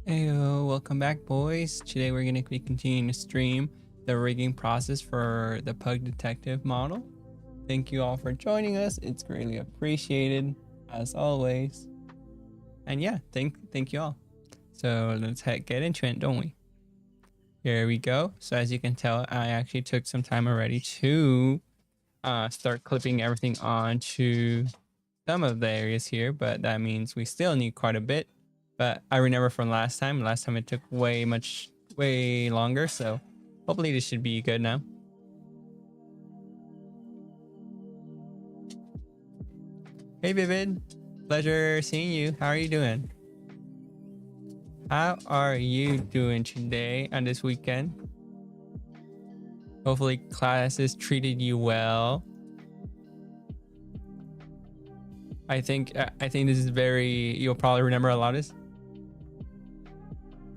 Heyo, welcome back, boys. Today we're going to be continuing to stream the rigging process for the Pug Detective model. Thank you all for joining us. It's greatly appreciated, as always. And yeah, thank you all. So let's get into it, don't we? Here we go. So as you can tell, I actually took some time already to start clipping everything onto some of the areas here, but that means we still need quite a bit. But I remember from last time it took way longer, so hopefully this should be good now. Hey Vivid, pleasure seeing you. How are you doing? How are you doing today and this weekend? Hopefully classes treated you well. I think this is you'll probably remember a lot of this.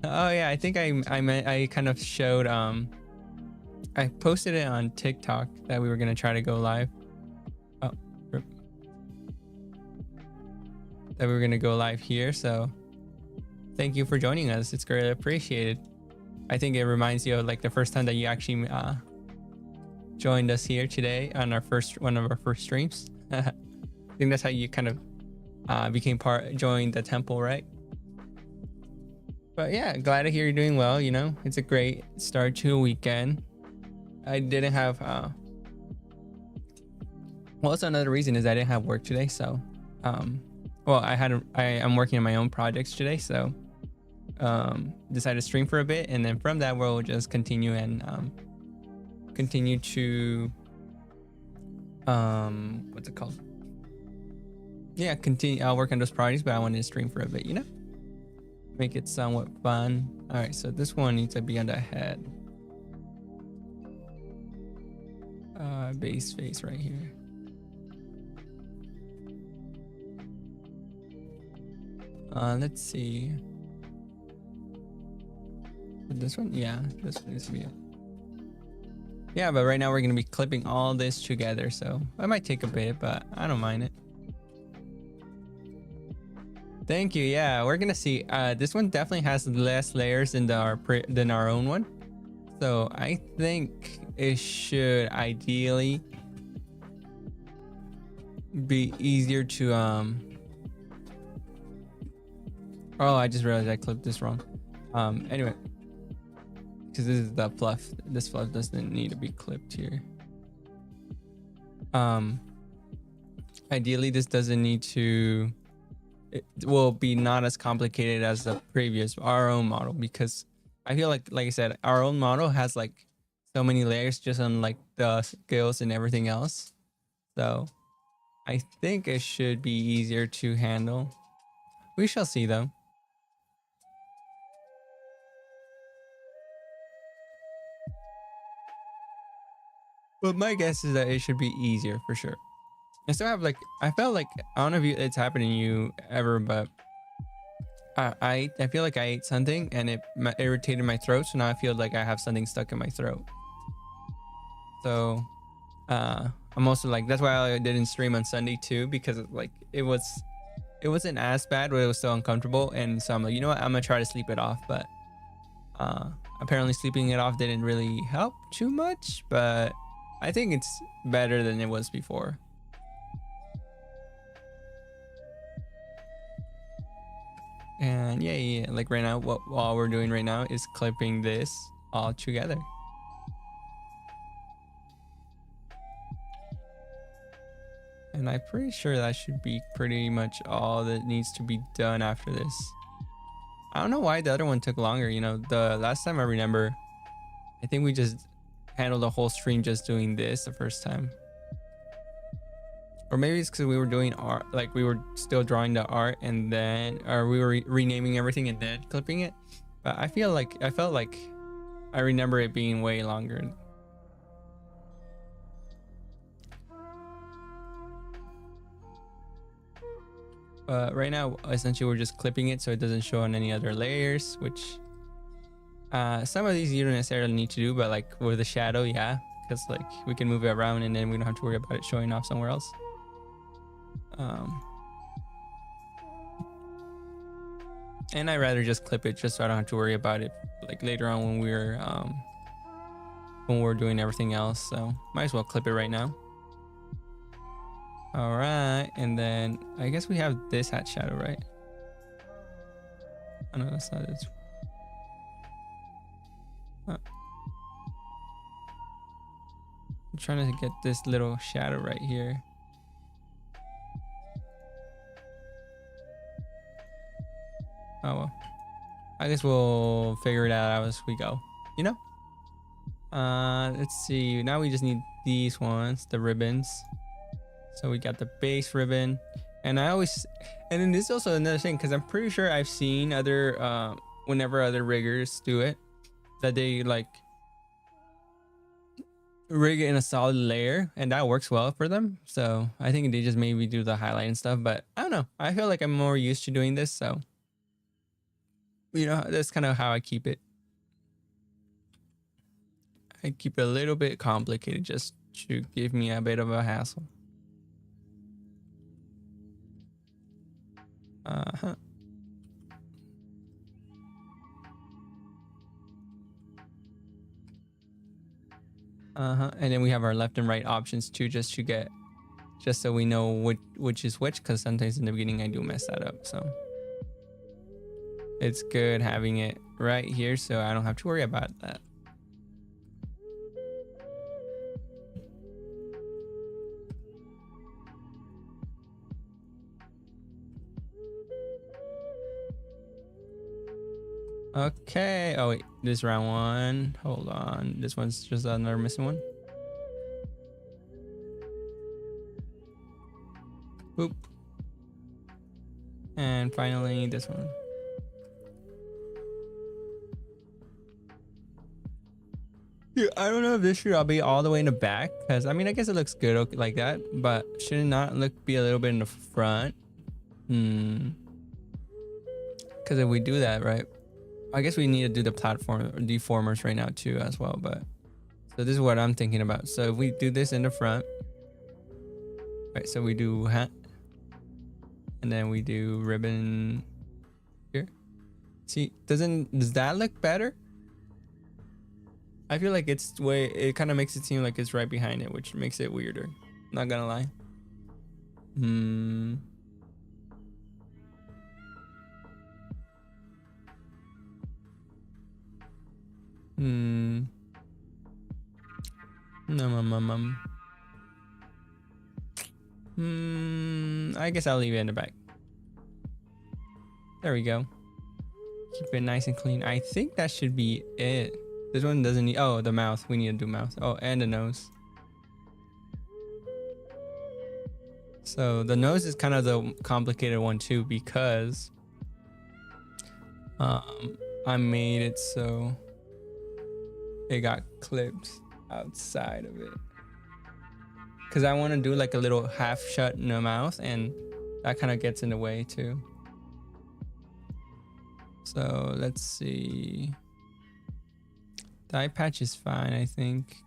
Oh yeah, I think I kind of showed I posted it on TikTok that we were gonna try to go live. Oh, that we were gonna go live here. So thank you for joining us. It's greatly appreciated. I think it reminds you of like the first time that you actually joined us here today on one of our first streams. I think that's how you kind of joined the temple, right? But yeah, glad to hear you're doing well. You know, it's a great start to a weekend. I didn't have well, also another reason is I didn't have work today, so well, I'm working on my own projects today, so decided to stream for a bit, and then from that we'll just continue and continue to what's it called? Yeah, I'll work on those projects, but I wanted to stream for a bit, you know? Make it somewhat fun. All right, so this one needs to be on the head. Base face right here. Let's see. This one, yeah, this one needs to be it. Yeah, but right now we're gonna be clipping all this together, so I might take a bit, but I don't mind it. Thank you. Yeah, we're gonna see. This one definitely has less layers than our own one, so I think it should ideally be easier to Oh, I just realized I clipped this wrong. Anyway, because this is the fluff. This fluff doesn't need to be clipped here. Ideally, this doesn't need to. It will be not as complicated as our own model, because I feel like I said, our own model has like so many layers just on like the skills and everything else. So I think it should be easier to handle. We shall see though. But my guess is that it should be easier for sure. I still have I felt like, I don't know if it's happened to you ever, but I feel like I ate something and it irritated my throat, so now I feel like I have something stuck in my throat. So I'm also like, that's why I didn't stream on Sunday too, because it wasn't as bad, but it was still uncomfortable, and so I'm like, you know what, I'm gonna try to sleep it off. But apparently sleeping it off didn't really help too much, but I think it's better than it was before. And yeah, like right now, all we're doing right now is clipping this all together. And I'm pretty sure that should be pretty much all that needs to be done after this. I don't know why the other one took longer. You know, the last time I remember, I think we just handled the whole stream just doing this the first time. Or maybe it's because we were doing art, like we were still drawing the art, and then, or we were renaming everything and then clipping it. But I felt like I remember it being way longer. But right now, essentially, we're just clipping it so it doesn't show on any other layers, which some of these you don't necessarily need to do, but like with the shadow, yeah, because like we can move it around and then we don't have to worry about it showing off somewhere else. And I'd rather just clip it just so I don't have to worry about it like later on when we're doing everything else. So might as well clip it right now. All right, and then I guess we have this hat shadow, right? Oh no, that's not it. I'm trying to get this little shadow right here. Oh well, I guess we'll figure it out as we go, you know? Let's see, now we just need these ones, the ribbons. So we got the base ribbon, and then this is also another thing, because I'm pretty sure I've seen other whenever other riggers do it, that they like rig it in a solid layer, and that works well for them. So I think they just maybe do the highlight and stuff, but I don't know, I feel like I'm more used to doing this, so you know, that's kind of how I keep it. I keep it a little bit complicated just to give me a bit of a hassle. Uh-huh. And then we have our left and right options too, just so we know which is which, because sometimes in the beginning I do mess that up. So it's good having it right here so I don't have to worry about that. Okay. Oh wait, this round one. Hold on. This one's just another missing one. Boop. And finally this one. Yeah, I don't know if this should all be all the way in the back, because I mean, I guess it looks good like that, but should it not be a little bit in the front? Because if we do that, right, I guess we need to do the platform deformers right now too as well. But so this is what I'm thinking about. So if we do this in the front, right, so we do hat, and then we do ribbon here. See, does that look better? I feel like it kind of makes it seem like it's right behind it, which makes it weirder. Not gonna lie. I guess I'll leave it in the back. There we go. Keep it nice and clean. I think that should be it. This one doesn't need, oh, the mouth. We need to do mouth. Oh, and the nose. So the nose is kind of the complicated one too, because I made it so it got clipped outside of it. Because I want to do like a little half shut in the mouth, and that kind of gets in the way too. So let's see. The eye patch is fine, I think.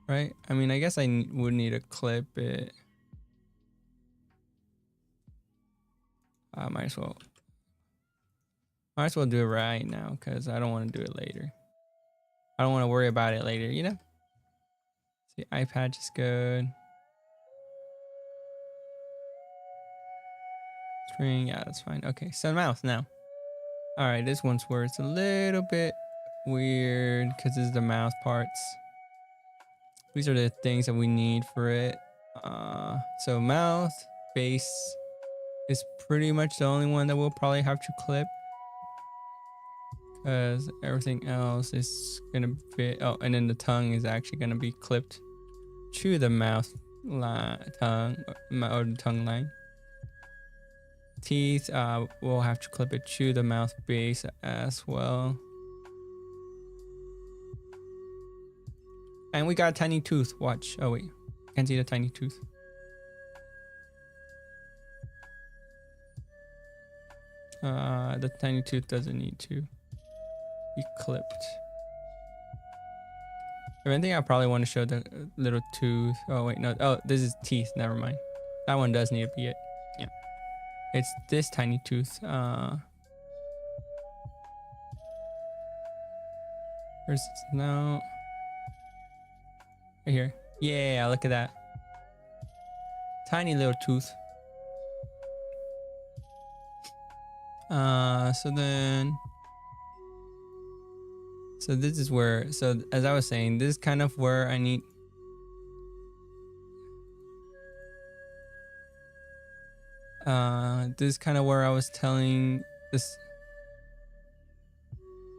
Right? I mean, I guess I would need to clip it. I might as well do it right now, because I don't want to do it later. I don't want to worry about it later, you know? See, eye patch is good. String, yeah, that's fine. Okay, so mouth now. All right, this one's where it's a little bit weird, because this is the mouth parts. These are the things that we need for it. So mouth, base is pretty much the only one that we'll probably have to clip, because everything else is gonna fit. Oh, and then the tongue is actually gonna be clipped to the mouth line, or the tongue line. Teeth, we'll have to clip it to the mouth base as well. And we got a tiny tooth. Watch. Oh wait, can't see the tiny tooth. The tiny tooth doesn't need to be clipped. If anything, I probably want to show the little tooth. Oh wait, no. Oh, this is teeth. Never mind. That one does need to be it. Yeah. It's this tiny tooth. Where's no right here. Yeah, look at that. Tiny little tooth. So this is where, so as I was saying, this is kind of where I need, this is kind of where I was telling this.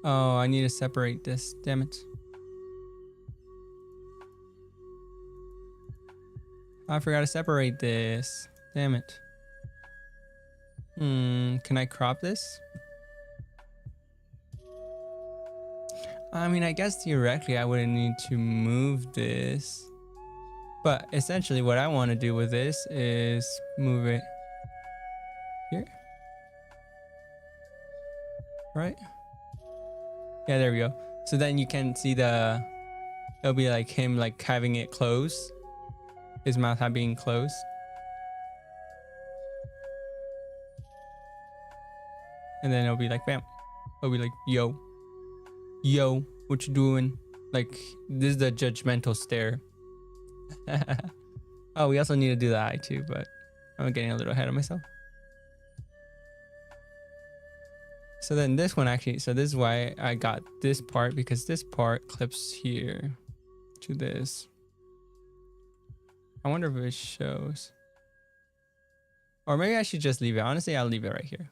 Oh, I need to separate this, damn it. I forgot to separate this, damn it. Can I crop this? I mean, I guess theoretically I wouldn't need to move this, but essentially what I want to do with this is move it here, right? Yeah, there we go. So then you can see it'll be like him like having it closed, his mouth being closed. And then it'll be like, bam. It'll be like, yo, what you doing? Like, this is the judgmental stare. Oh, we also need to do the eye too, but I'm getting a little ahead of myself. So then this one actually, so this is why I got this part, because this part clips here to this. I wonder if it shows. Or maybe I should just leave it. Honestly, I'll leave it right here,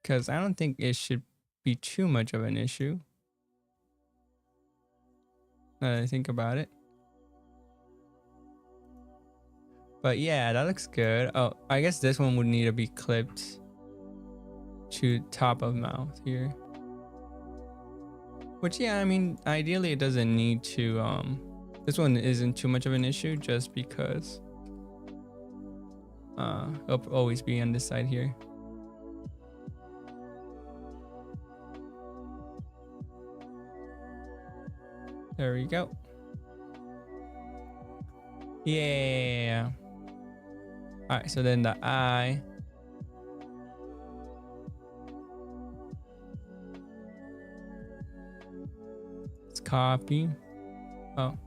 because I don't think it should be too much of an issue. Now that I think about it. But yeah, that looks good. Oh, I guess this one would need to be clipped to top of mouth here. Which, yeah, I mean, ideally it doesn't need to, this one isn't too much of an issue just because it'll always be on this side here. There we go. Yeah. All right, so then the eye. Let's copy. Oh.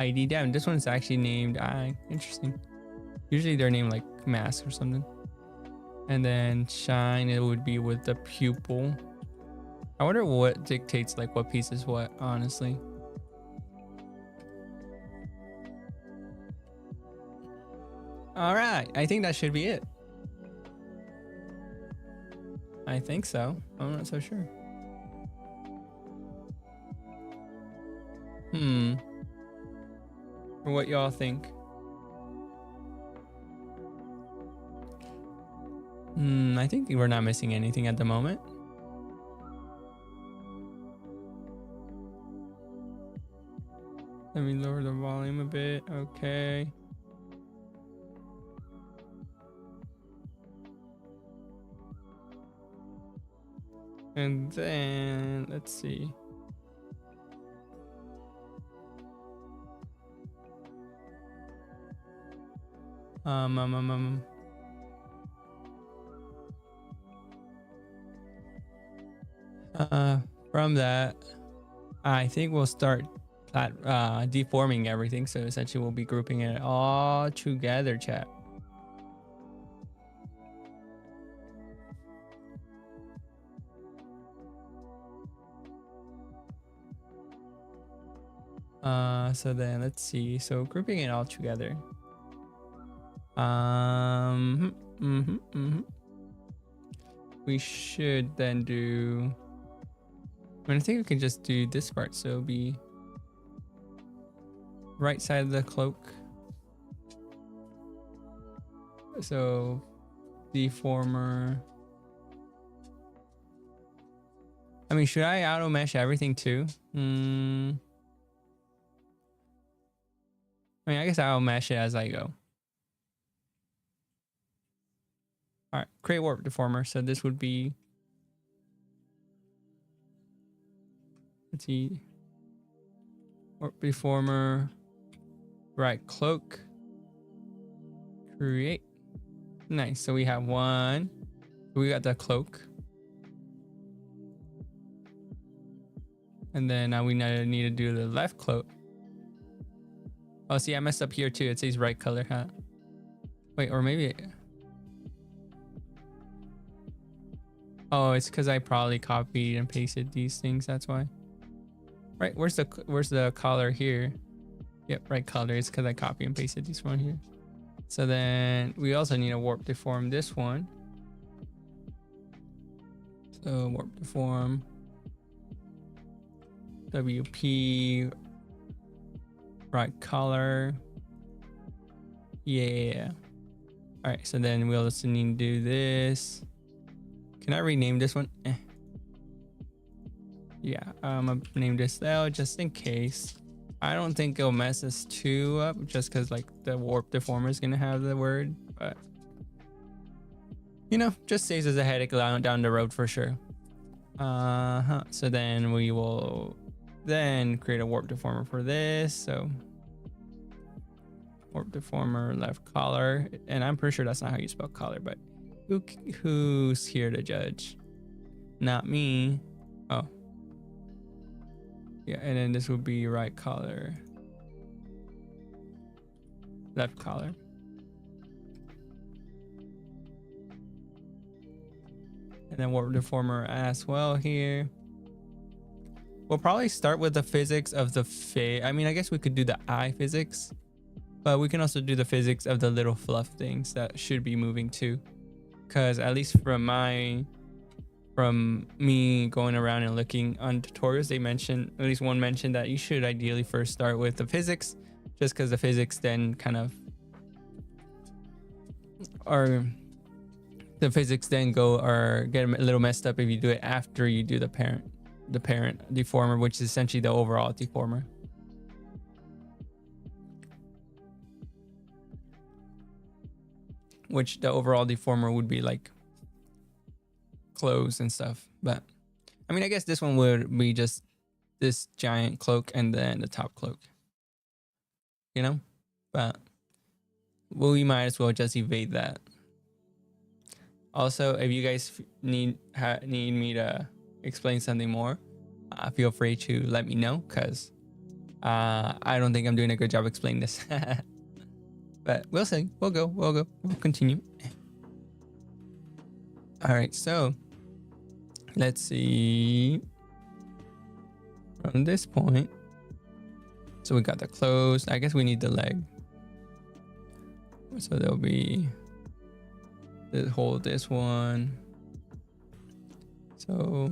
ID, damn, this one's actually named eye. Interesting. Usually they're named like mask or something. And then shine, it would be with the pupil. I wonder what dictates like what piece is what, honestly. All right, I think that should be it. I think so. I'm not so sure. What y'all think? I think we're not missing anything at the moment. Let me lower the volume a bit. Okay. And then let's see. From that, I think we'll start deforming everything. So essentially we'll be grouping it all together, chat. So then let's see. So grouping it all together. We should then do, I mean, I think we can just do this part. So it'll be right side of the cloak. So deformer. I mean, should I auto mesh everything too? I mean, I guess I'll mesh it as I go. All right, create warp deformer. So this would be, let's see, warp deformer, right cloak, create. Nice. So we have one. We got the cloak. And then now we need to do the left cloak. Oh, see, I messed up here too. It says right color hat. Wait, or maybe... Oh, it's because I probably copied and pasted these things. That's why. Right, where's the collar here? Yep, right color. It's because I copied and pasted this one here. So then we also need to warp deform this one. So warp deform. WP. Right color. Yeah. All right, so then we also need to do this. Can I rename this one? Yeah, I'm gonna name this L just in case. I don't think it'll mess us too up just because like the warp deformer is gonna have the word, but you know, just saves us a headache down the road for sure. So then we will then create a warp deformer for this. So warp deformer left collar, and I'm pretty sure that's not how you spell collar, but who's here to judge? Not me. Oh. Yeah, and then this would be right collar. Left collar. And then warp deformer as well here. We'll probably start with the physics of the I mean, I guess we could do the eye physics, but we can also do the physics of the little fluff things that should be moving too. Because at least from me going around and looking on tutorials, they mentioned, at least one mentioned, that you should ideally first start with the physics, just because the physics then get a little messed up if you do it after you do the parent deformer, which is essentially the overall deformer. Which the overall deformer would be like clothes and stuff. But I mean, I guess this one would be just this giant cloak and then the top cloak, you know. But we might as well just evade that. Also, if you guys need me to explain something more, feel free to let me know, because I don't think I'm doing a good job explaining this. But we'll see. We'll continue. All right, so let's see from this point. So we got the clothes. I guess we need the leg. So there'll be this one. So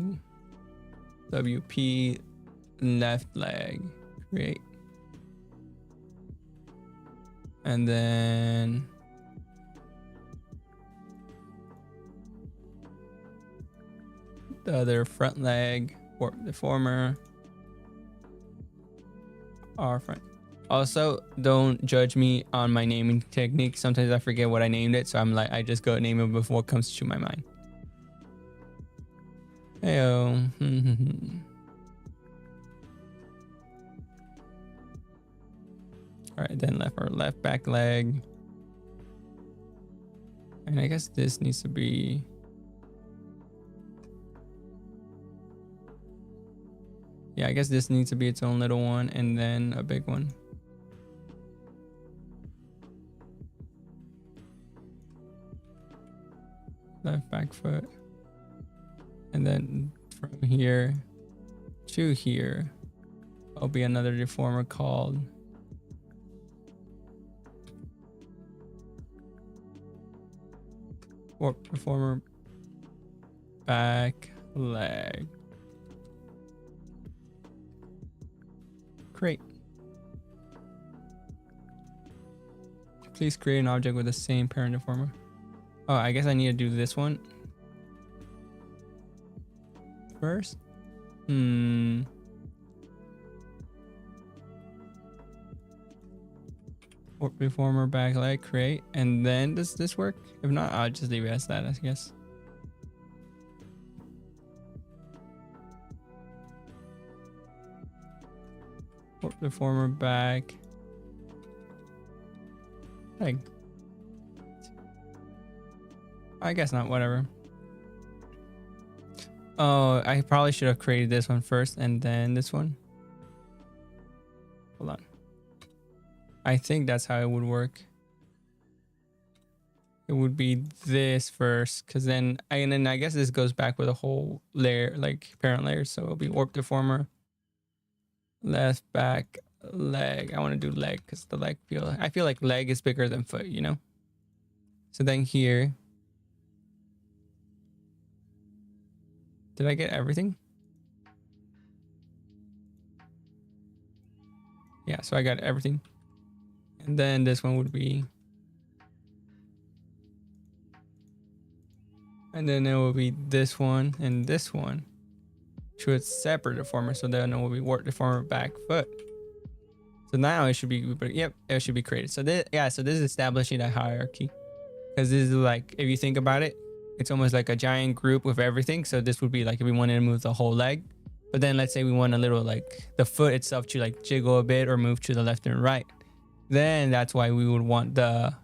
WP left leg, create. And then the other front leg, warp deformer, R front. Also, don't judge me on my naming technique. Sometimes I forget what I named it, so I just go name it before it comes to my mind. Heyo. All right, then left back leg. And I guess this needs to be... Yeah, I guess this needs to be its own little one and then a big one. Left back foot. And then from here to here, there'll be another deformer called warp deformer back leg. Great. Please create an object with the same parent deformer. Oh, I guess I need to do this one first. Warp deformer back leg, create, and then does this work? If not, I'll just leave it as that, I guess. Warp deformer back leg. I guess not, whatever. Oh, I probably should have created this one first and then this one. Hold on. I think that's how it would work. It would be this first, because then I guess this goes back with a whole layer, like parent layer. So it'll be warp deformer, left, back, leg. I want to do leg because the leg I feel like leg is bigger than foot, you know? So then here, did I get everything? Yeah, so I got everything. And then this one would be, and then it will be this one and this one to its separate deformer. So then it will be warp deformer back foot. So now it should be, yep, it should be created. So this, yeah, so this is establishing a hierarchy, because this is like, if you think about it, it's almost like a giant group with everything. So this would be like if we wanted to move the whole leg, but then let's say we want a little like the foot itself to like jiggle a bit or move to the left and right. Then that's why we would want the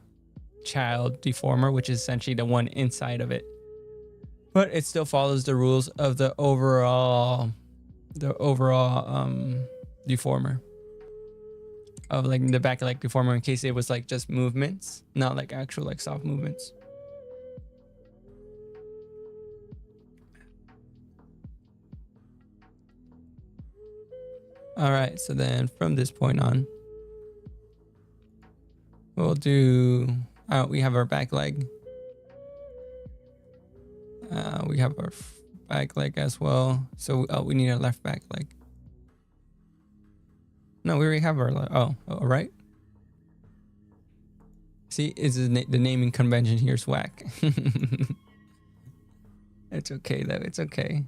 child deformer, which is essentially the one inside of it. But it still follows the rules of the overall deformer, of like the back leg deformer, in case it was like just movements, not like actual like soft movements. All right, so then from this point on, we'll do, we have our back leg. We have our back leg as well. So we need a left back leg. No, we already have our leg. Oh, all right. See, the naming convention here is whack. It's okay though, it's okay.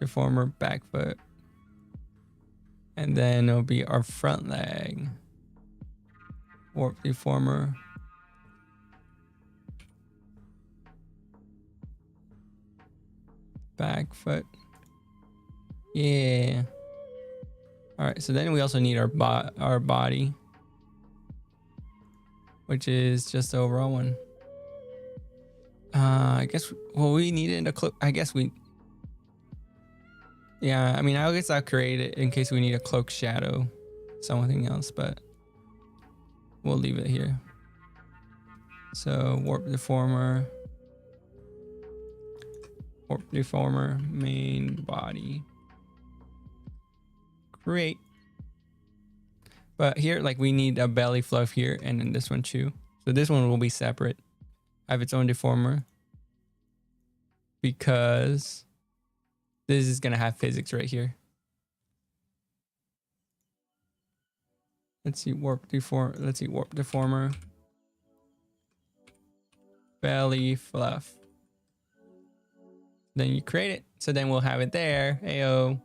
Deformer, back foot. And then it'll be our front leg. Warp deformer. Back foot. Yeah. All right, so then we also need our body, which is just the overall one. I guess, well, we needed a cloak. I guess we, yeah, I mean, I guess I'll create it in case we need a cloak shadow, something else, but we'll leave it here. So warp deformer, main body, create. But here, like, we need a belly fluff here, and then this one too. So this one will be separate, have its own deformer, because this is gonna have physics right here. Let's see, warp deformer, belly fluff. Then you create it, so then we'll have it there. Ayo.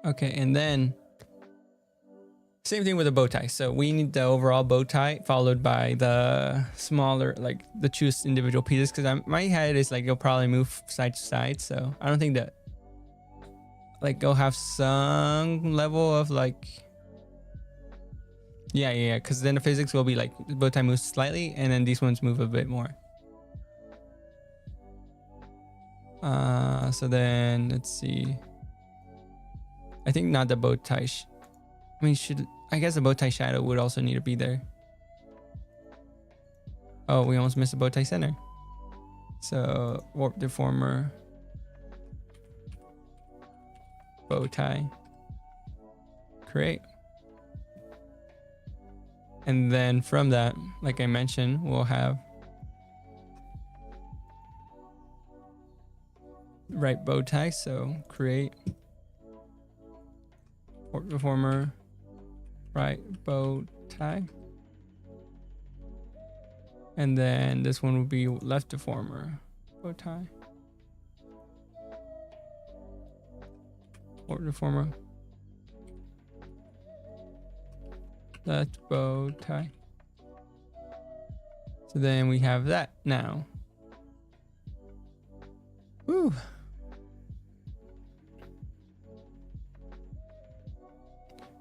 Okay, and then same thing with the bow tie. So we need the overall bow tie followed by the smaller, like the choose individual pieces, because my head is like, you'll probably move side to side. So I don't think that, like, go have some level of like, yeah, because then the physics will be like the bow tie moves slightly and then these ones move a bit more. So then let's see, I think not the bow tie. I guess the bow tie shadow would also need to be there. Oh, we almost missed the bow tie center. So warp deformer, bow tie, create. And then from that, like I mentioned, we'll have right bow tie. So create, warp deformer, right bow tie. And then this one will be left deformer, bow tie, warp deformer, left bow tie. So then we have that now. Woo.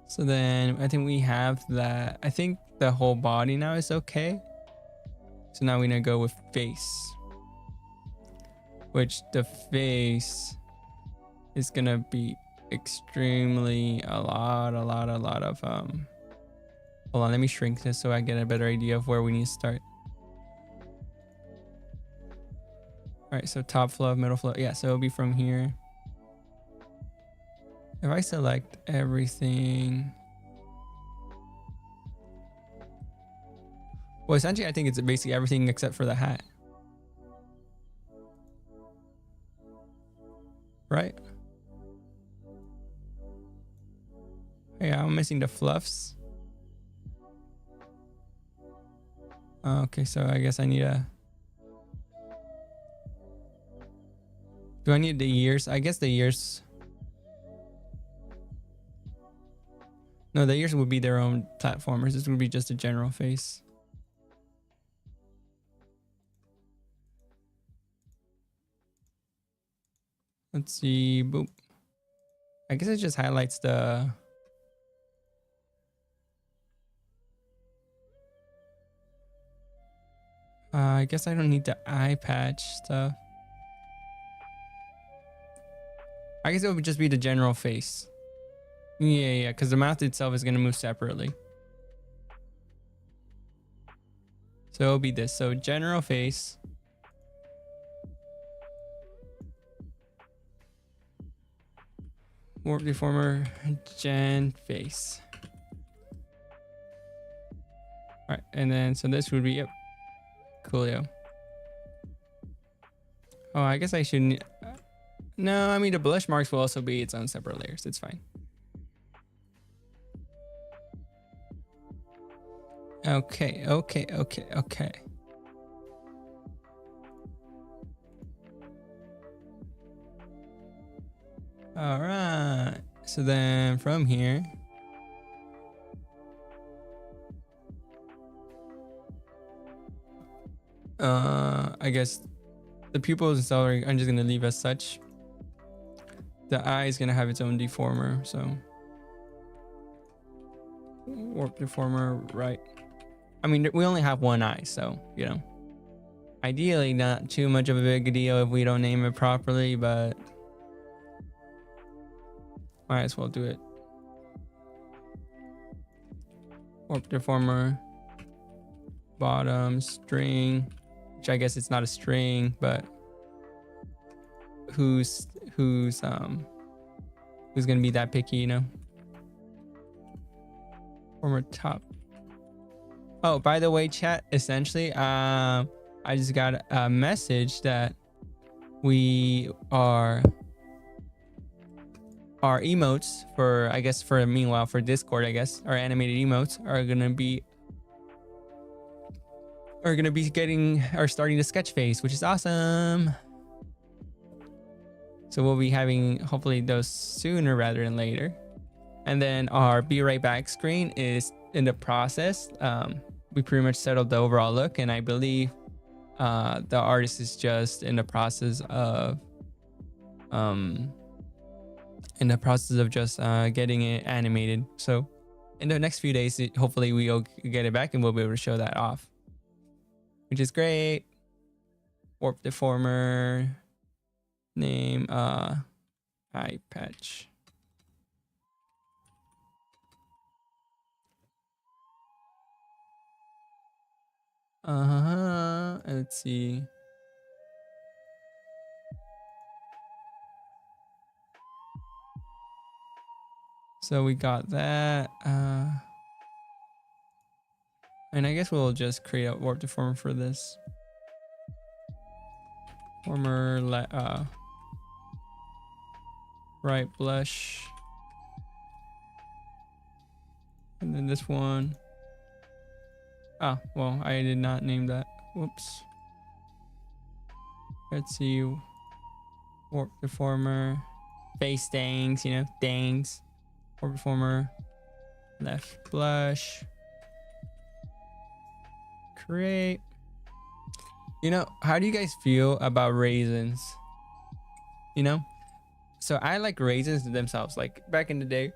So then I think we have that. I think the whole body now is okay. So now we're gonna go with face, which the face is gonna be extremely a lot of hold on, let me shrink this so I get a better idea of where we need to start. All right, so top flow, middle flow. Yeah, so it'll be from here. If I select everything, well, essentially, I think it's basically everything except for the hat. Right? Yeah, I'm missing the fluffs. Okay, so I guess I need a... Do I need the ears? I guess the ears... No, the ears would be their own platformers. This would be just a general face. Let's see. Boop. I guess it just highlights the... I guess I don't need the eye patch stuff. I guess it would just be the general face. Yeah, because the mouth itself is going to move separately. So it'll be this. So general face. Warp deformer, gen face. All right, and then so this would be, yep, coolio. Oh, I guess I shouldn't. No, I mean the blush marks will also be its own separate layers. It's fine. Okay. All right. So then from here, I guess the pupils and celery I'm just gonna leave as such. The eye is gonna have its own deformer, so warp deformer, right? I mean, we only have one eye, so you know, ideally not too much of a big deal if we don't name it properly, but might as well do it. Warp deformer, bottom string, which I guess it's not a string, but who's gonna be that picky, you know? Former top. Oh, by the way, chat, essentially, I just got a message that our emotes for, I guess for meanwhile for Discord, I guess our animated emotes are gonna be starting the sketch phase, which is awesome. So we'll be having hopefully those sooner rather than later. And then our be right back screen is in the process. We pretty much settled the overall look, and I believe the artist is just in the process of just getting it animated. So in the next few days, hopefully we'll get it back and we'll be able to show that off, which is great. Warp deformer, name eye patch. Let's see. So we got that. And I guess we'll just create a warp deformer for this. Former right blush. And then this one. Ah, well, I did not name that. Whoops. Let's see. Warp deformer. Face dangs, you know, dangs. Warp deformer. Left blush. Create. You know, how do you guys feel about raisins? You know? So I like raisins themselves. Like back in the day,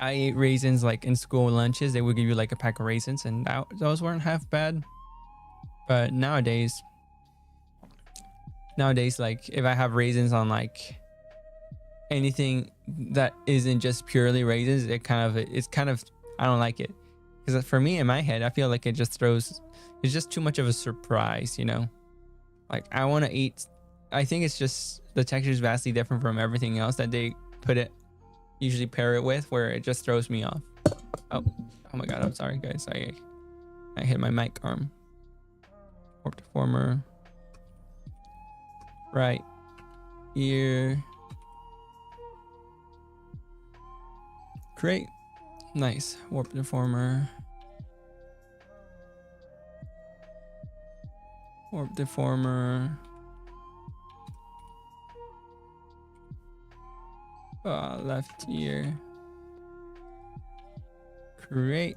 I ate raisins like in school lunches. They would give you like a pack of raisins, and those weren't half bad. But nowadays, like if I have raisins on like anything that isn't just purely raisins, it's kind of I don't like it, because for me in my head I feel like it's just too much of a surprise, you know. Like I want to eat, I think it's just the texture is vastly different from everything else that they usually pair it with, where it just throws me off. Oh my god, I'm sorry guys, I hit my mic arm. Warp deformer right here. Great. Nice. Warp deformer. Warp deformer. Left ear. Great.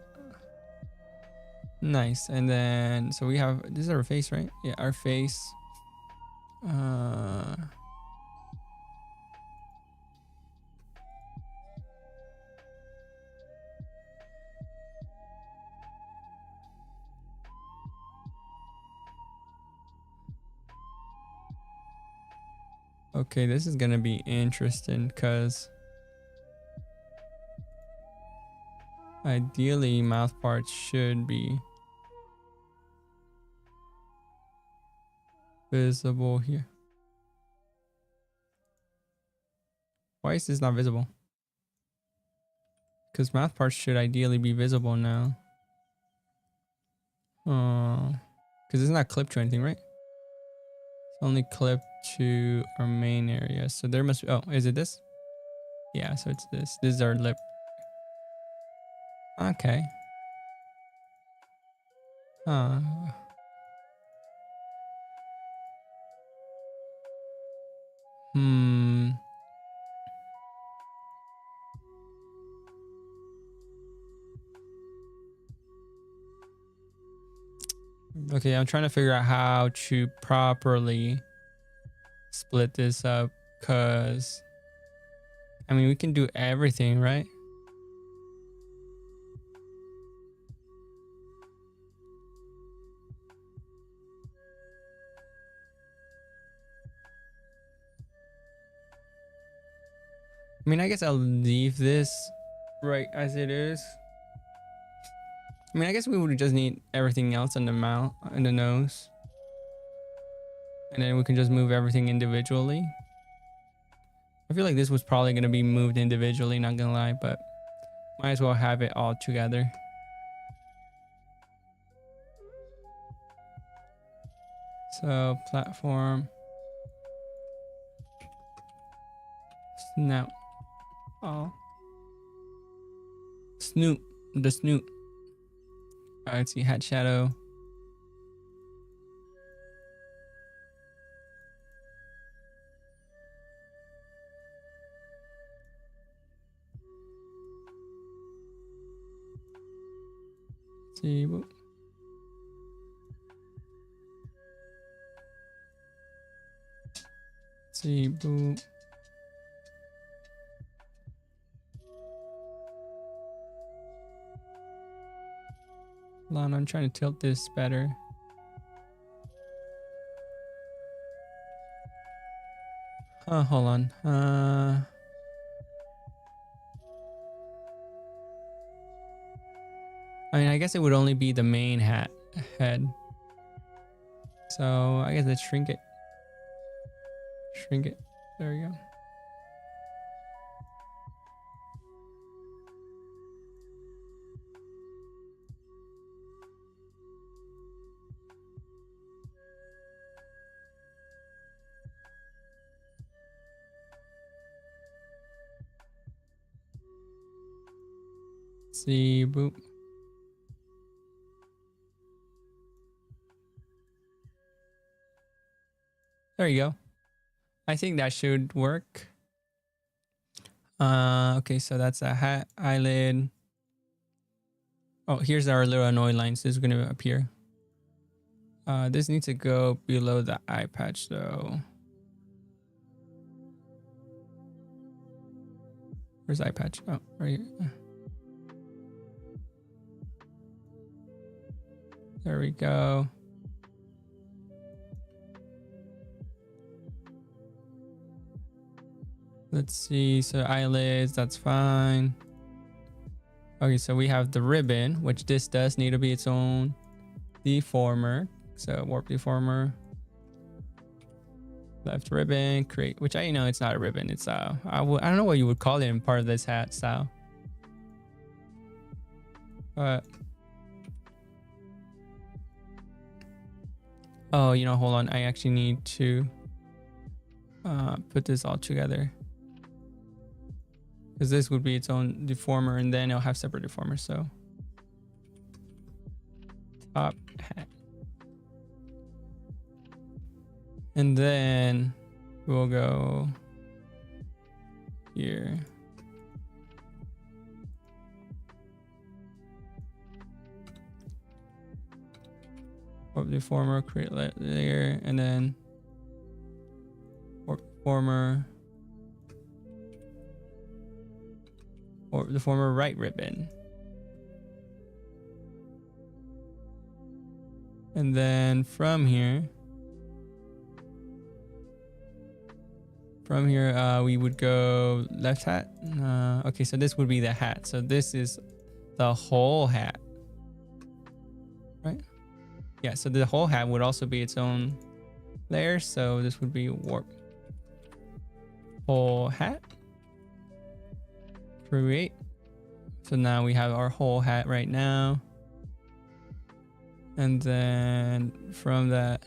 Nice. And then, so we have, this is our face, right? Yeah, our face. Okay, this is gonna be interesting because ideally mouth parts should be visible here. Why is this not visible? Because mouth parts should ideally be visible now. Because it's not clipped to anything, right? It's only clipped to our main area. So there must be, oh, is it this? Yeah, so it's this. This is our lip. Okay. Okay, I'm trying to figure out how to properly split this up, because I mean we can do everything, right? I mean, I guess I'll leave this right as it is. I mean, I guess we would just need everything else in the mouth and the nose, and then we can just move everything individually. I feel like this was probably going to be moved individually, not gonna lie, but might as well have it all together. So platform, snout, oh, snoot, the snoot. All right, let's see, hat shadow. See, boop. See, boop. Hold on, I'm trying to tilt this better. Hold on. I mean, I guess it would only be the main head. So I guess let's shrink it. Shrink it. There we go. See, boop. There you go. I think that should work. Okay, so that's a hat, eyelid. Oh, here's our little annoy lines. This is gonna appear. This needs to go below the eye patch though. Where's eye patch? Oh, right here. There we go. Let's see. So eyelids, that's fine. Okay, so we have the ribbon, which this does need to be its own deformer. So warp deformer. Left ribbon, create, which I know it's not a ribbon. It's I don't know what you would call it in part of this hat style. But oh, you know, hold on. I actually need to put this all together, because this would be its own deformer, and then it'll have separate deformers. So top hat. And then we'll go here. Warp deformer, create layer, and then warp deformer. Warp deformer right ribbon. And then from here, we would go left hat. Okay, so this would be the hat. So this is the whole hat, right? Yeah, so the whole hat would also be its own layer. So this would be warp whole hat. Create. So now we have our whole hat right now. And then from that,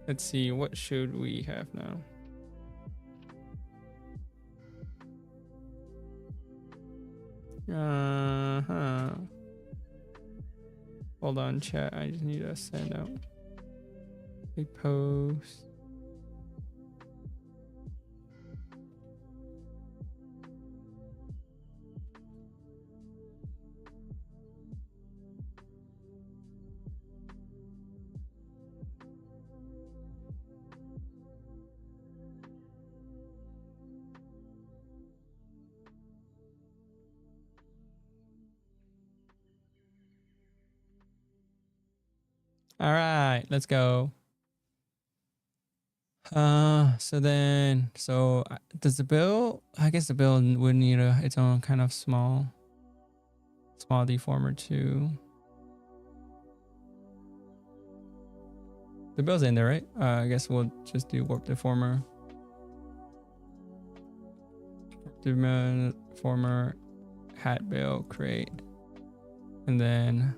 let's see, what should we have now? Hold on, chat. I just need to send out a post. All right, let's go. So does the bill, I guess the bill would need its own kind of small deformer too. The bill's in there, right? I guess we'll just do warp deformer. Deformer, hat bill, create. And then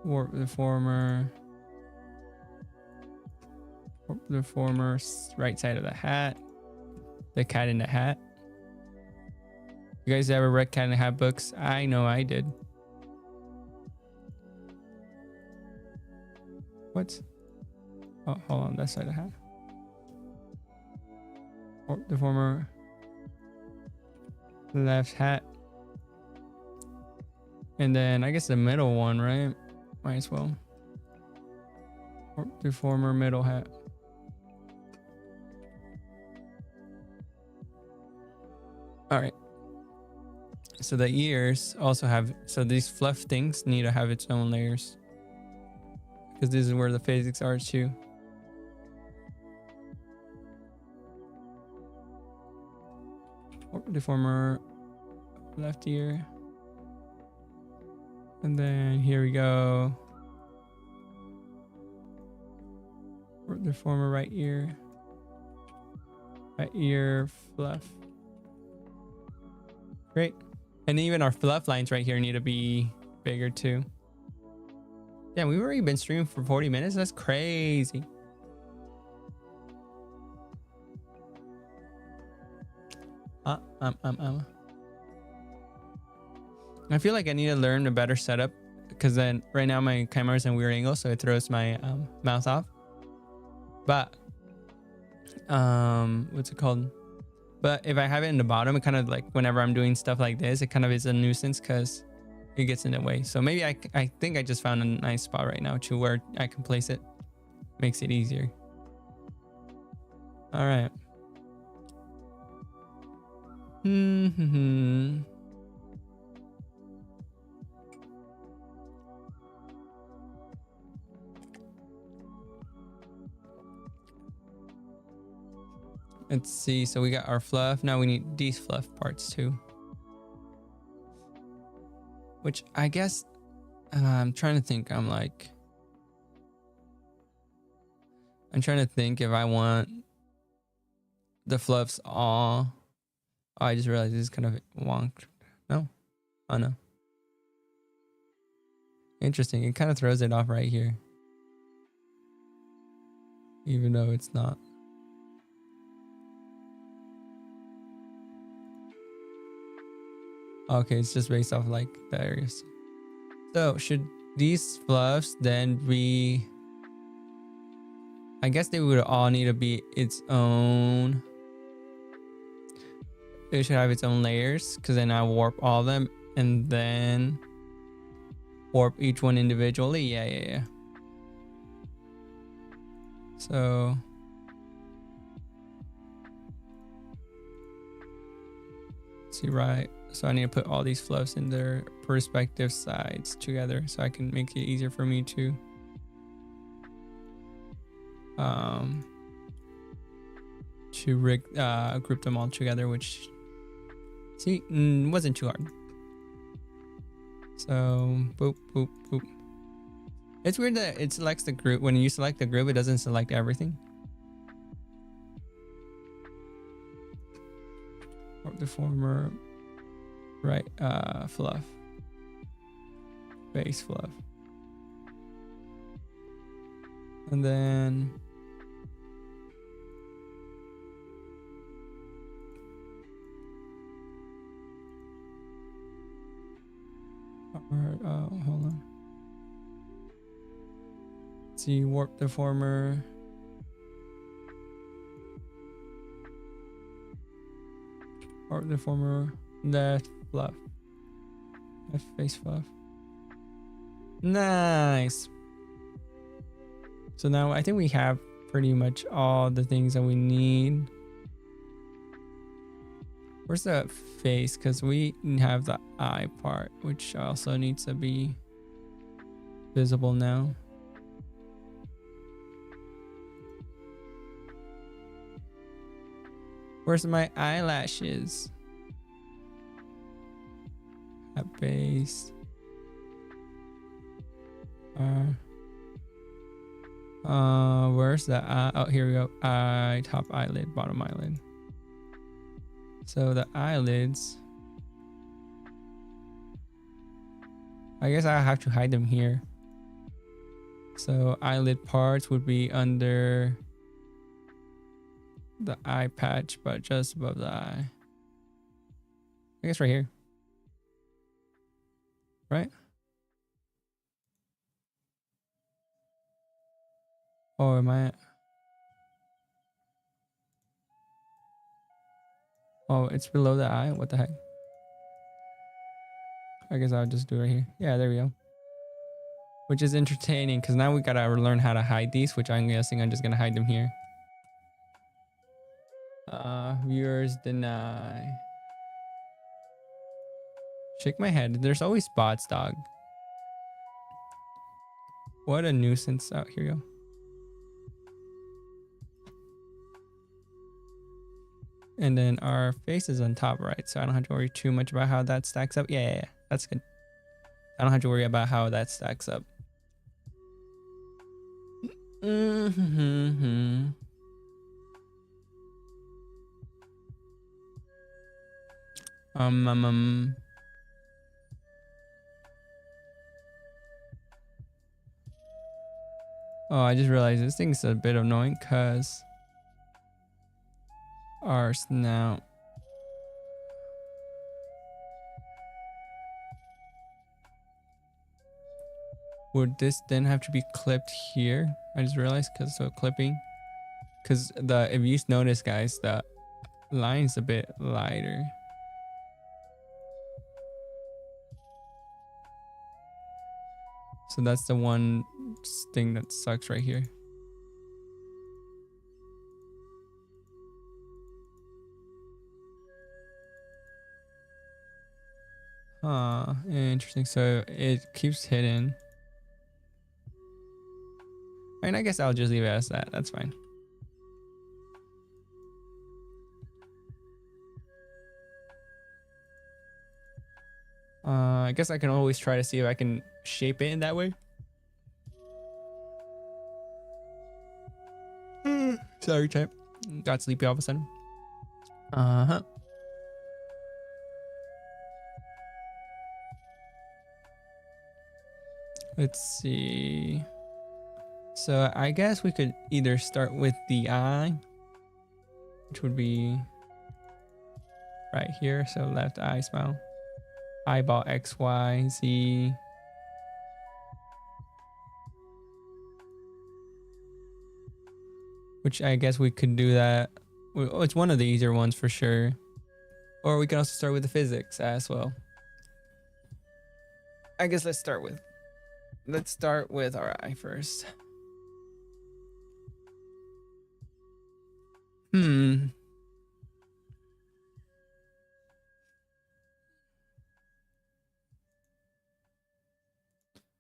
warp deformer, right side of the hat, the cat in the hat. You guys ever read Cat in the Hat books? I know I did. What? Oh, hold on, that side of the hat. Warp deformer, left hat, and then I guess the middle one, right? Might as well. Warp deformer, middle hat. All right. So the ears also have, so these fluff things need to have its own layers, because this is where the physics are too. Warp deformer, left ear. And then here we go. Warp deformer, right ear. Right ear, fluff. Great. And even our fluff lines right here need to be bigger too. Yeah, we've already been streaming for 40 minutes. That's crazy. I feel like I need to learn a better setup, because then right now my camera's in weird angle, so it throws my mouse off. But what's it called? But if I have it in the bottom, it kind of like, whenever I'm doing stuff like this, it kind of is a nuisance because it gets in the way. So maybe I think I just found a nice spot right now to where I can place it. Makes it easier. All right. Hmm. Let's see. So we got our fluff. Now we need these fluff parts too. Which I guess I'm trying to think. I'm trying to think if I want the fluffs all. Oh, I just realized this is kind of wonked. No. Oh no. Interesting. It kind of throws it off right here. Even though it's not. Okay, it's just based off like the areas. So should these fluffs then be, I guess they would all need to be its own. It should have its own layers because then I warp all of them and then warp each one individually. Yeah. So see, right. So I need to put all these fluffs in their perspective sides together so I can make it easier for me to group them all together, which see wasn't too hard. So boop boop boop. It's weird that it selects the group. When you select the group, it doesn't select everything. Or the former right fluff. Base fluff. And then hold on. Let's see, warp deformer. Warp deformer. Left fluff. Left face fluff. Nice. So now I think we have pretty much all the things that we need. Where's the face? Because we have the eye part, which also needs to be visible now. Where's my eyelashes? At base. Where's the eye? Oh, here we go. Eye, top eyelid, bottom eyelid. So the eyelids, I guess I have to hide them here. So eyelid parts would be under the eye patch, but just above the eye. I guess right here. Right? Oh, am I? Oh, it's below the eye? What the heck? I guess I'll just do it right here. Yeah, there we go. Which is entertaining because now we gotta learn how to hide these, which I'm guessing I'm just gonna hide them here. Viewers deny. Shake my head. There's always spots, dog. What a nuisance. Oh, here you go. And then our face is on top right, so I don't have to worry too much about how that stacks up. Yeah. That's good. I don't have to worry about how that stacks up. Mm-hmm. Oh, I just realized this thing's a bit annoying because our snout. Would this then have to be clipped here? I just realized because so clipping. Because if you notice, guys, the line's a bit lighter. So that's the one thing that sucks right here. Interesting. So it keeps hidden. I mean, I guess I'll just leave it as that. That's fine. I guess I can always try to see if I can shape it in that way. Sorry, chat. Got sleepy all of a sudden. Uh-huh. Let's see. So I guess we could either start with the eye, which would be right here. So left eye smile. Eyeball X, Y, Z. Which I guess we could do that. Oh, it's one of the easier ones for sure. Or we can also start with the physics as well. I guess let's start with our eye first.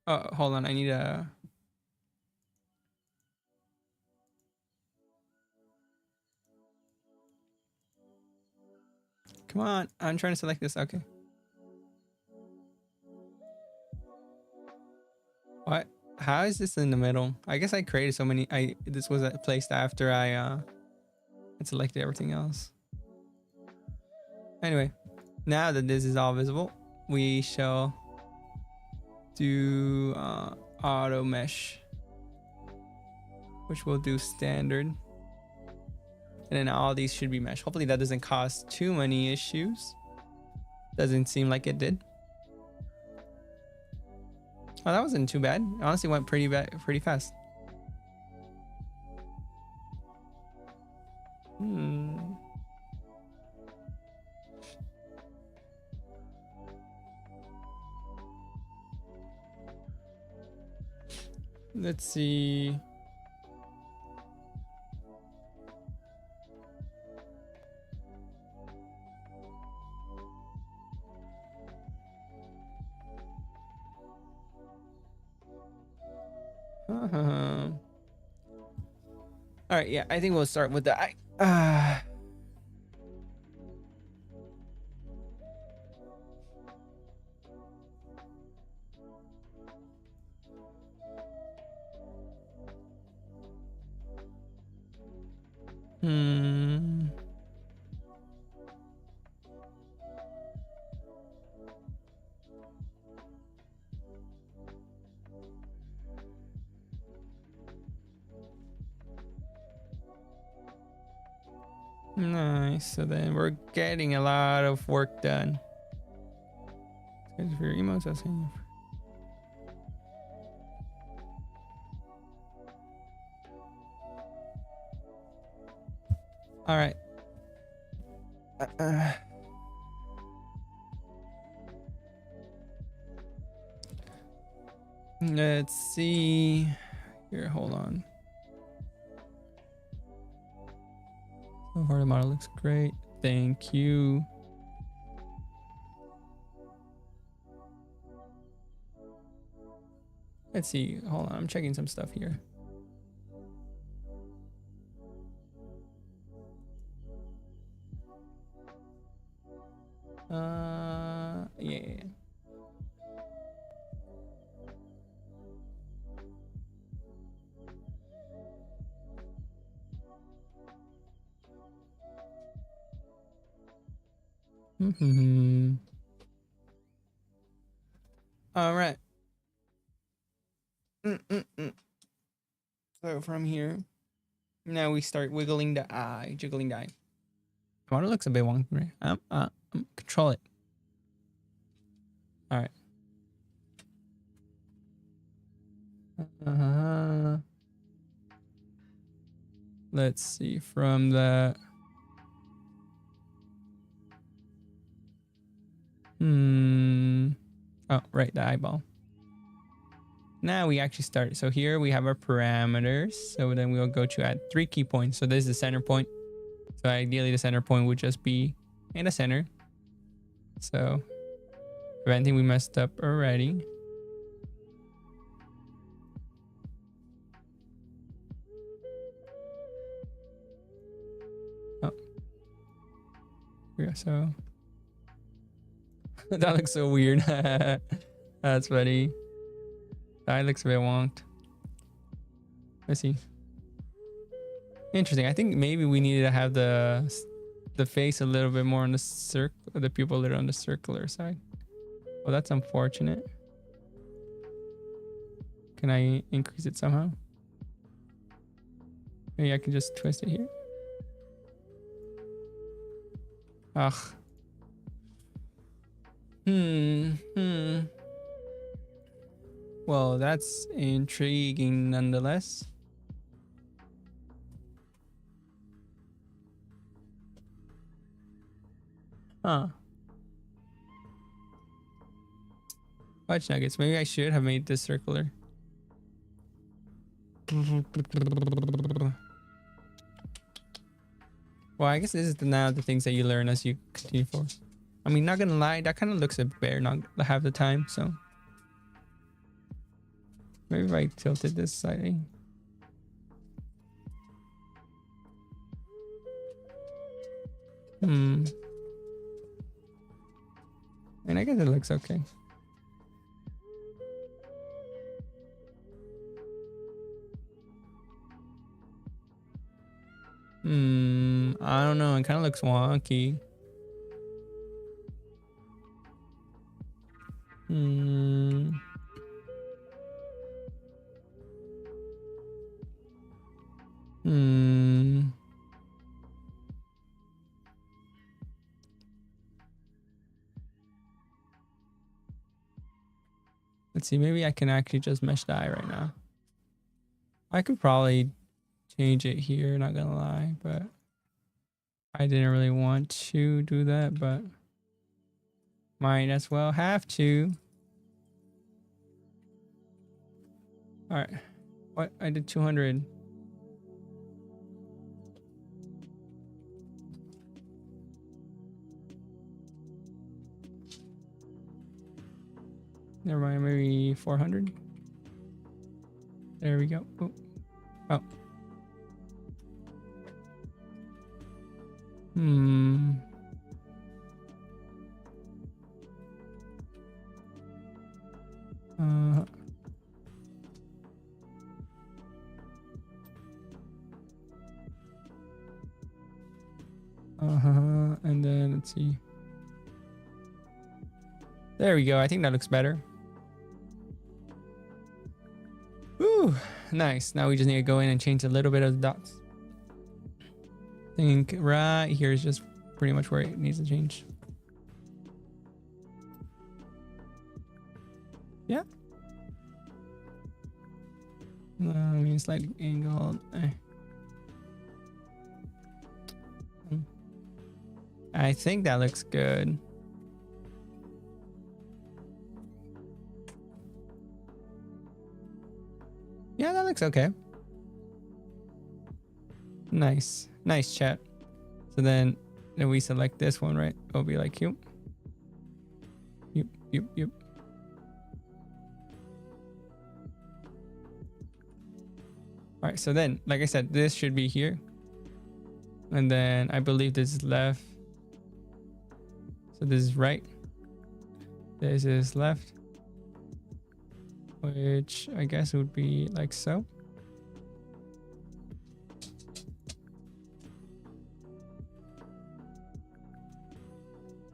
Oh, hold on. I need a... Come on. I'm trying to select this. Okay. What? How is this in the middle? I guess I created so many. This was placed after I had selected everything else. Anyway, now that this is all visible, we shall do auto mesh, which we'll do standard. And then all these should be mesh. Hopefully that doesn't cause too many issues. Doesn't seem like it did. Oh, that wasn't too bad. It honestly went pretty fast. Let's see. All right, yeah, I think we'll start with the eye. Nice. So then we're getting a lot of work done. For your emotes, I was saying. All right. Let's see. Here, hold on. So far, the model looks great. Thank you. Let's see. Hold on. I'm checking some stuff here. Yeah. All right. So from here, now we start wiggling the eye, jiggling the eye. Water looks a bit wonky. Control it. All right. Let's see from the. Oh, right, the eyeball. Now we actually start. So here we have our parameters. So then we'll go to add 3 key points. So this is the center point. So ideally the center point would just be in the center. So If anything, we messed up already. Oh. Yeah, so that looks so weird. That's funny. That looks a bit wonked. Let's see. Interesting. I think maybe we needed to have the face a little bit more on the circle, the pupil a little on the circular side. Well, that's unfortunate. Can I increase it somehow? Maybe I can just twist it here. Ugh. Well, that's intriguing nonetheless. Huh. Fudge nuggets. Maybe I should have made this circular. Well, I guess this is now the things that you learn as you continue forward. I mean, not gonna lie, that kind of looks a bit bare not half the time, so maybe if I tilted this slightly. And I guess it looks okay. I don't know. It kind of looks wonky. Let's see. Maybe I can actually just mesh the eye right now. I could probably change it here, not gonna lie, but I didn't really want to do that, but might as well have to. All right. What? I did 200. Never mind, maybe 400. There we go. Ooh. Oh. And then let's see. There we go. I think that looks better. Ooh, nice. Now we just need to go in and change a little bit of the dots. I think right here is just pretty much where it needs to change. Yeah. I mean, slightly angled. I think that looks good. Yeah, that looks okay. Nice. Nice, chat. So then we select this one, right? It'll be like, Yep. All right, so then, like I said, this should be here. And then I believe this is left. So this is right. This is left. Which I guess would be like so.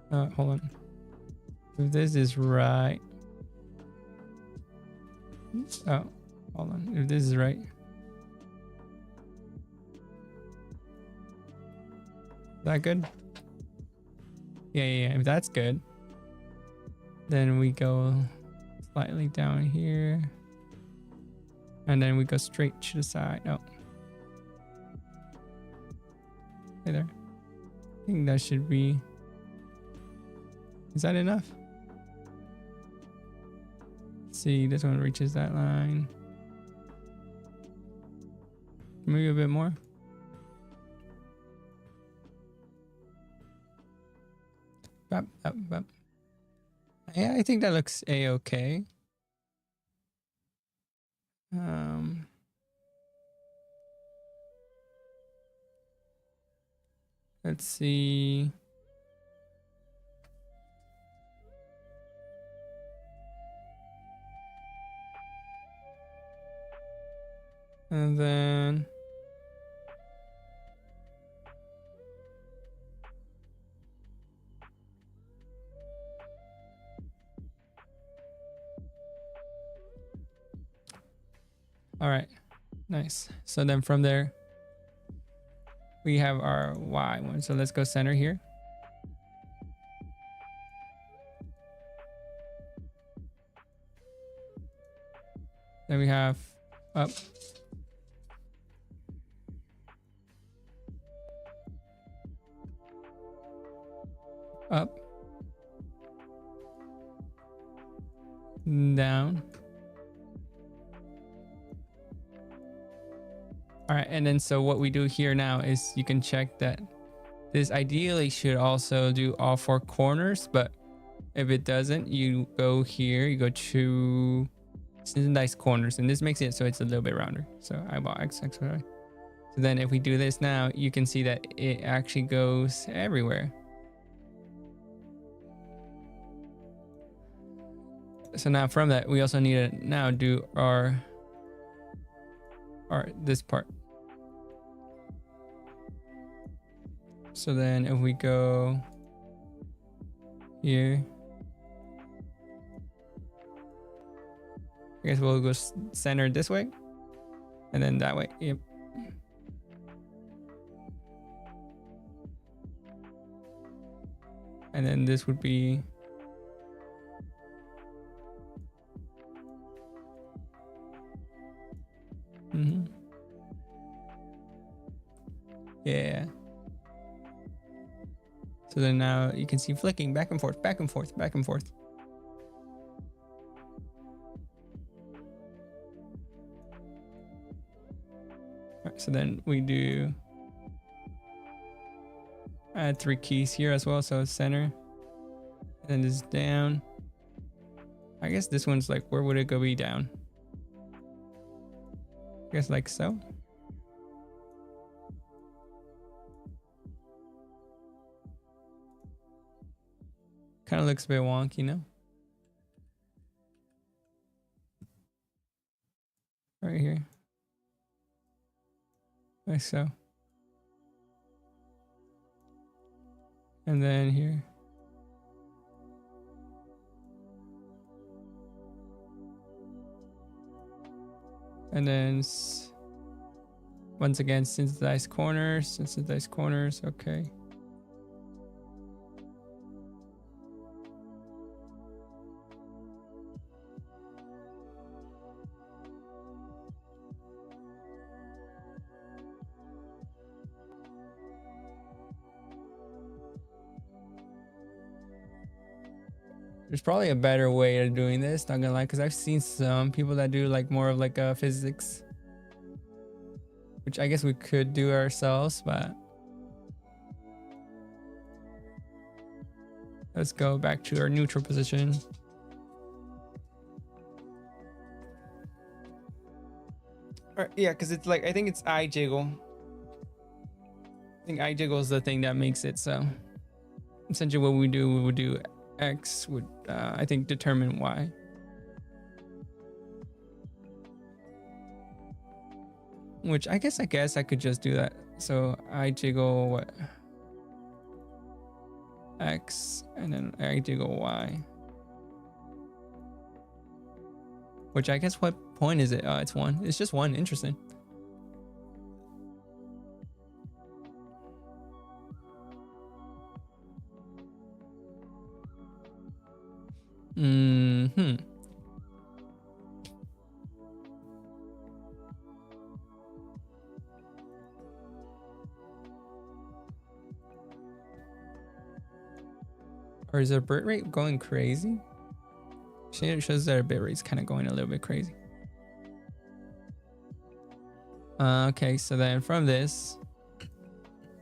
Hold on. If this is right. Oh, hold on. If this is right. Is that good? Yeah. If that's good, then we go slightly down here. And then we go straight to the side. Oh. Hey there. I think that should be... Is that enough? Let's see, this one reaches that line. Maybe a bit more. Yeah, I think that looks a-okay. Let's see. And then all right, nice. So then from there, we have our Y one. So let's go center here. Then we have up. Up. Down. All right, and then so what we do here now is you can check that this ideally should also do all four corners, but if it doesn't, you go here, you go to nice corners, and this makes it so it's a little bit rounder. So eyeball X, X, Y. So then if we do this now, you can see that it actually goes everywhere. So now from that, we also need to now do our this part. So then if we go here, I guess we'll go center this way and then that way. Yep. And then this would be yeah. So then now you can see flicking back and forth, back and forth, back and forth. All right, so then we do add 3 keys here as well. So center, and then this down. I guess this one's like, where would it go be down? I guess like so. Kind of looks a bit wonky, no? Right here. Like so. And then here. And then once again, synthesize corners, okay. There's probably a better way of doing this, not gonna lie, because I've seen some people that do like more of like a physics, which I guess we could do ourselves, but let's go back to our neutral position. All right, yeah, because it's like, I think it's I jiggle. I think I jiggle is the thing that makes it so. Essentially what we would do X would, I think, determine Y. Which I guess I could just do that. So I jiggle what? X, and then I jiggle Y. Which I guess, what point is it? Oh, it's 1. It's just 1. Interesting. Or is our birth rate going crazy? It shows that our bit rate's kind of going a little bit crazy. Okay, so then from this,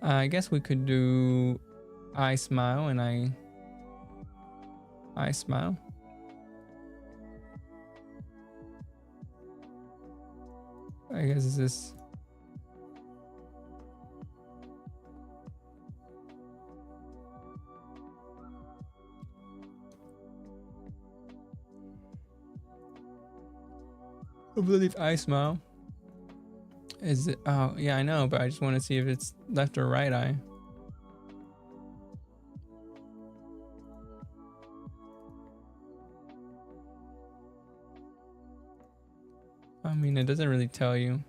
I guess we could do I smile and I smile. I guess it's this. I believe I smile. Is it? Oh, yeah, I know, but I just want to see if it's left or right eye. I mean, it doesn't really tell you.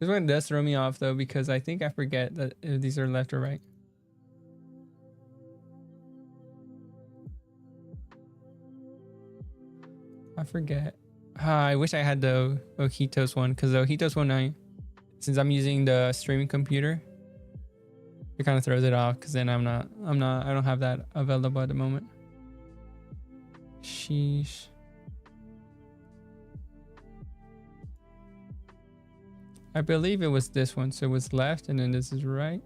This one does throw me off though, because I think I forget that if these are left or right. I forget. I wish I had the Ojitos one, because the Ojitos one, since I'm using the streaming computer, it kind of throws it off, because then I don't have that available at the moment. Sheesh. I believe it was this one, so it was left and then this is right.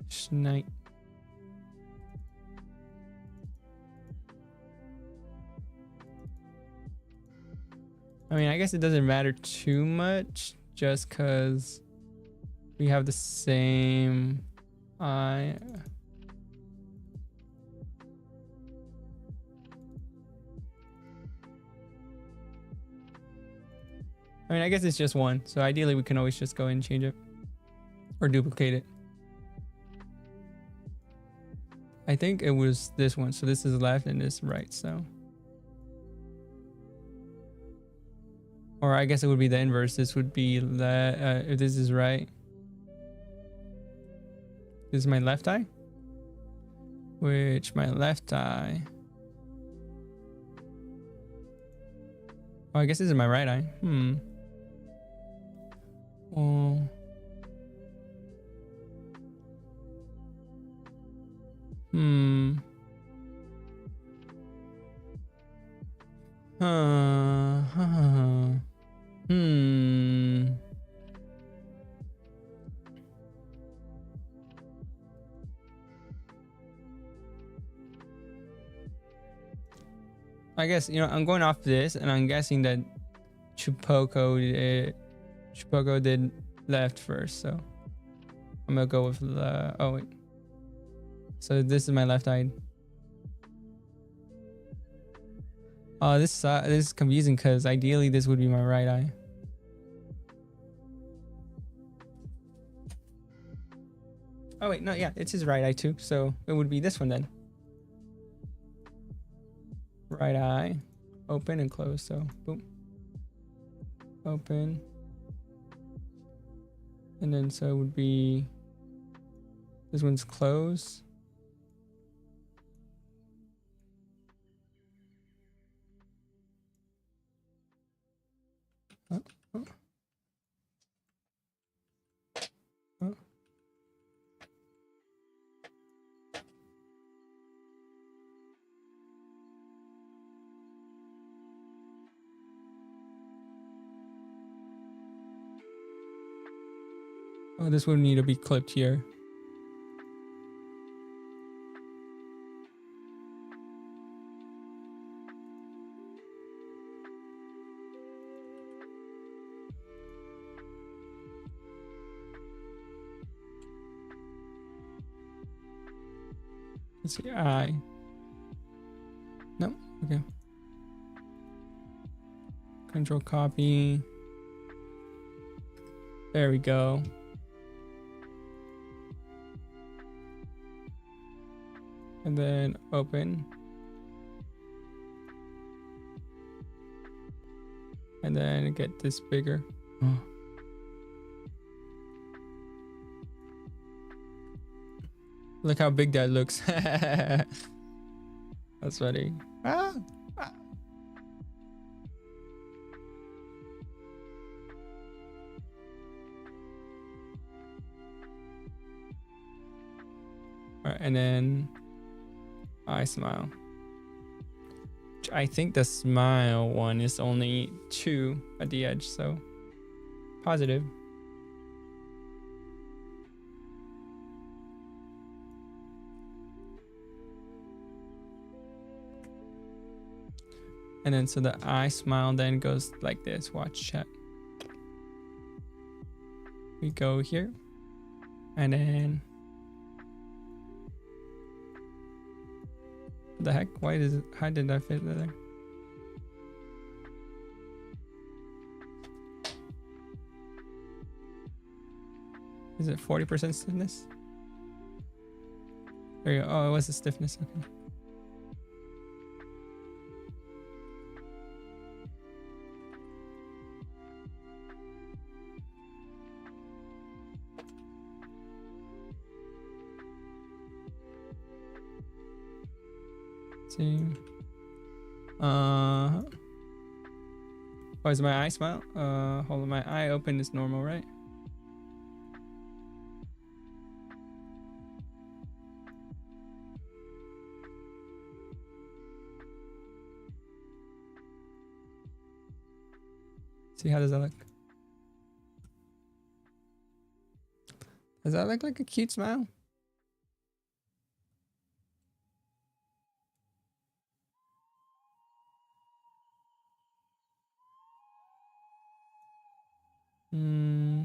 Schneid. I mean, I guess it doesn't matter too much, just because we have the same eye. I mean, I guess it's just one, so ideally we can always just go and change it or duplicate it. I think it was this one, so this is left and this right, so. Or I guess it would be the inverse. This would be if this is right. This is my left eye. Which my left eye. Oh, I guess this is my right eye. Oh. I guess, I'm going off this, and I'm guessing that Chupoko did left first, so I'm gonna go with the. Oh wait. So this is my left eye. Oh, this is confusing because ideally this would be my right eye. Oh wait, no, yeah, it's his right eye too. So it would be this one then. Right eye, open and close. So boom, open, and then so it would be this one's closed. Oh, this would need to be clipped here. Let's see, I. No, okay. Control copy. There we go. And then open. And then get this bigger. Oh. Look how big that looks. That's funny. Ah. Ah. All right, and then I smile. I think the smile one is only 2 at the edge, so positive. And then so the I smile then goes like this. Watch chat. We go here. And then what the heck? Why does it, how did that fit there? Is it 40% stiffness? There you go. Oh, it was the stiffness. Okay. See. Oh, is my eye smile? Hold on, my eye open is normal, right? See, how does that look? Does that look like a cute smile? Hmm.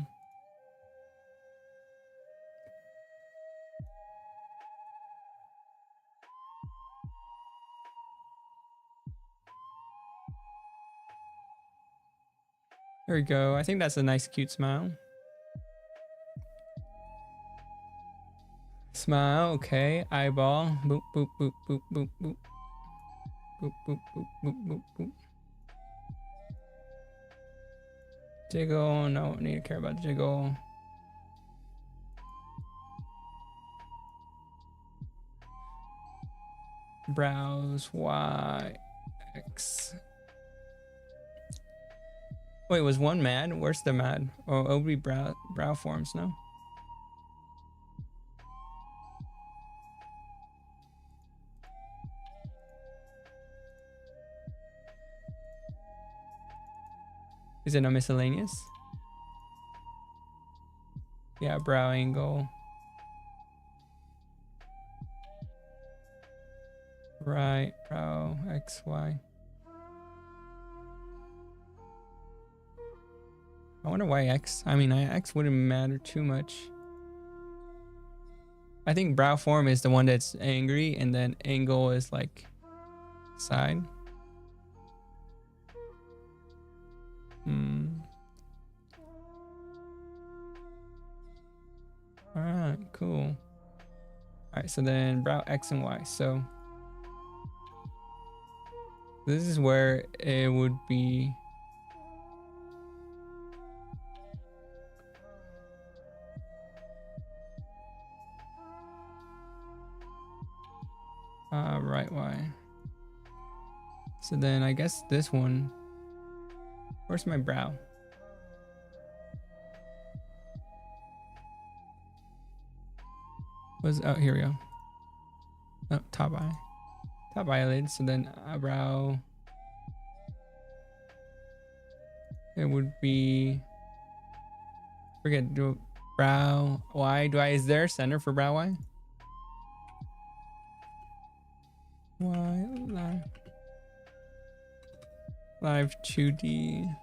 There we go. I think that's a nice, cute smile. Smile, okay. Eyeball. Boop, boop, boop, boop, boop, boop. Boop, boop, boop, boop, boop, boop. Jiggle. No, need to care about jiggle. Brows. Y. X. Wait, was one mad? Where's the mad? Oh, it would be brow forms, no? Is it a miscellaneous? Yeah, brow angle. Right, brow, X, Y. I wonder why X. I mean, X wouldn't matter too much. I think brow form is the one that's angry, and then angle is like side. All right, cool. All right, so then brow X and Y. So this is where it would be. Right, Y. So then I guess this one. Where's my brow? Oh, here we go. Oh, top eye. Top eyelid. So then eyebrow. It would be. Forget brow Y. Is there a center for brow Y? Y live 2D.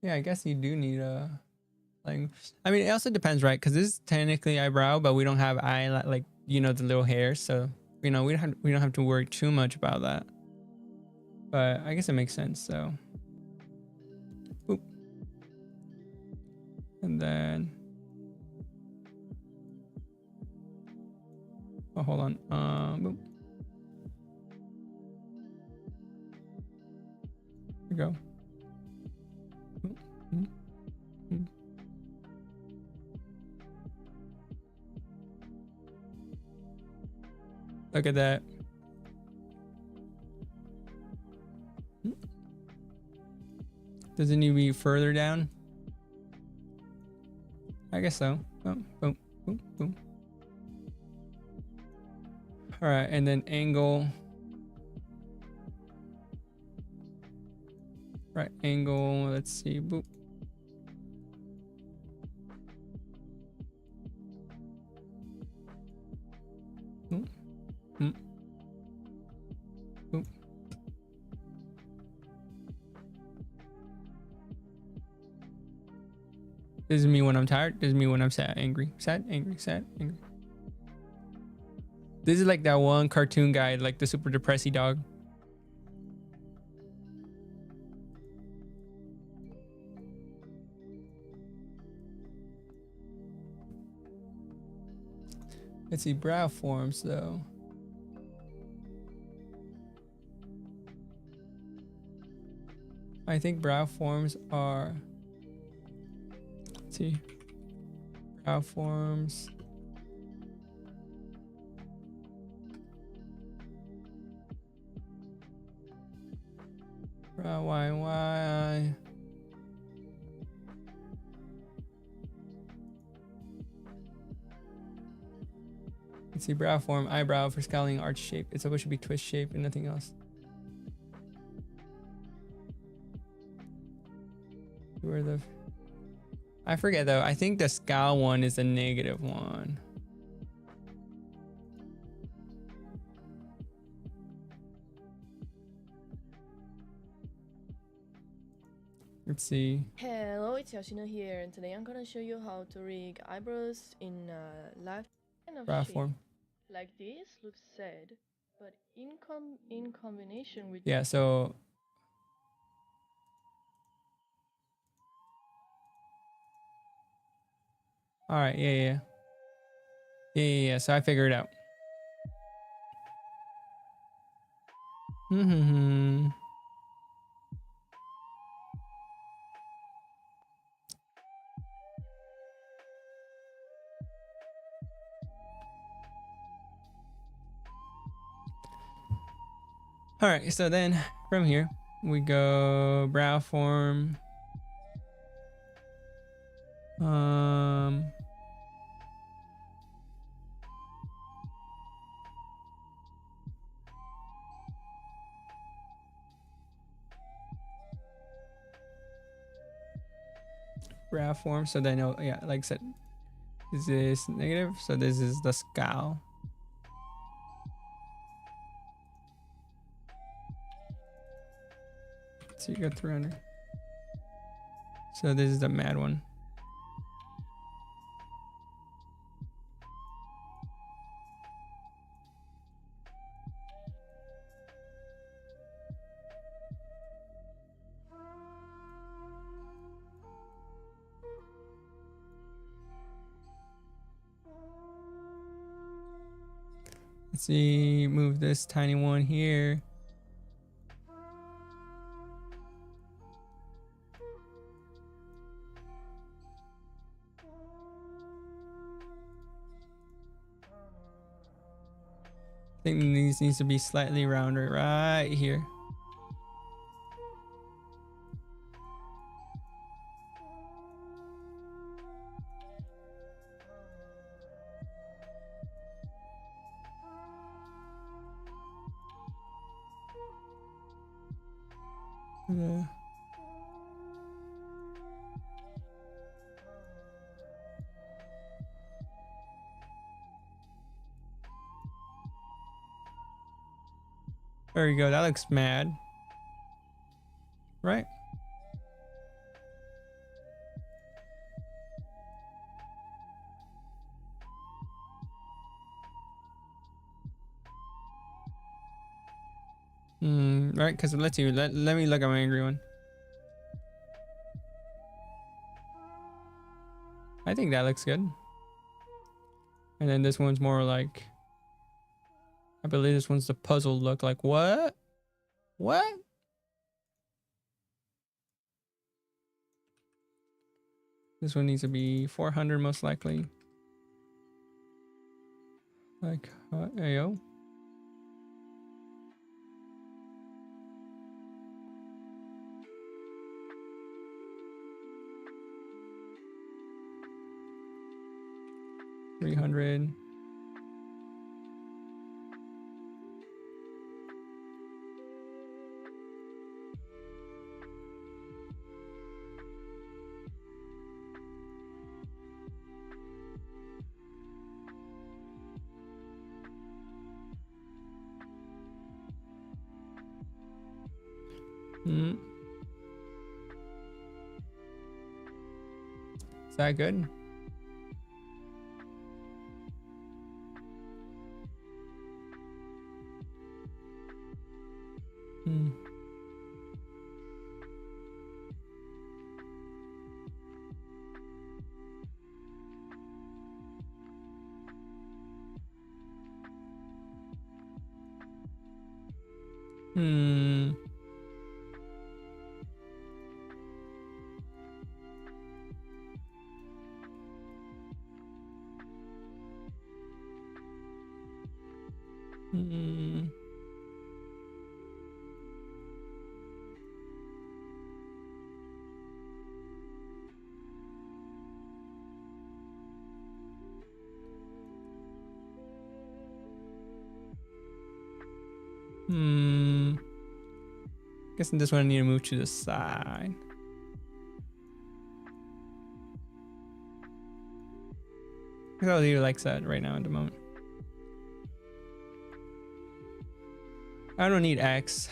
Yeah, I guess you do need a like. I mean, it also depends, right? Because this is technically eyebrow, but we don't have eye like the little hairs, so we don't have to worry too much about that. But I guess it makes sense. So, boop, and then oh, hold on. Boop. Here we go. Boop. Boop. Boop. Look at that. Does it need to be further down? I guess so. Boom, boom, boom, boom. All right, and then angle. Right angle, let's see, boop. Boop. Boop. Boop. This is me when I'm tired. This is me when I'm sad, angry, sad, angry, sad, angry. This is like that one cartoon guy, like the super depressy dog. Let's see, brow forms though. I think brow forms are, let's see, brow forms. Brow, why? Let's see, brow form, eyebrow for scowling, arch shape. It's supposed to be twist shape and nothing else. Where the, I forget though. I think the scowl one is a negative one. Let's see. Hello, it's Yoshino here, and today I'm gonna show you how to rig eyebrows in live kind of Brow shape. form. Like this looks sad, but in combination with Yeah, so all right, yeah. So I figured it out. All right, so then from here we go brow form. Brow form. So then, oh yeah, like I said, this is negative. So this is the scowl. So you got 300. So this is the mad one. Let's see, move this tiny one here. I think these needs to be slightly rounder right here. Yeah. There you go. That looks mad. Right? Right, because let's see. Let me look at my angry one. I think that looks good. And then this one's more like, I believe this one's the puzzle look. Like what? What? This one needs to be 400 most likely. Like, ayo. 300. Is that good? Hmm. Hmm. Hmm. Hmm. Guessing this one I need to move to the side. I'll leave it like that right now at the moment. I don't need X.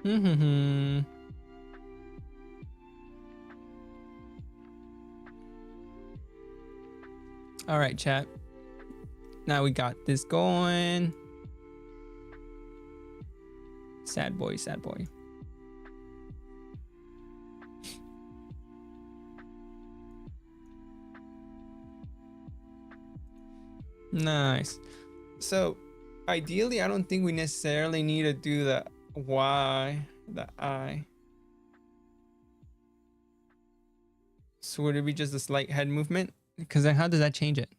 Mm-hmm. All right, chat. Now we got this going. Sad boy, sad boy. Nice. So ideally, I don't think we necessarily need to do the Y, the I. So would it be just a slight head movement? Because then how does that change it?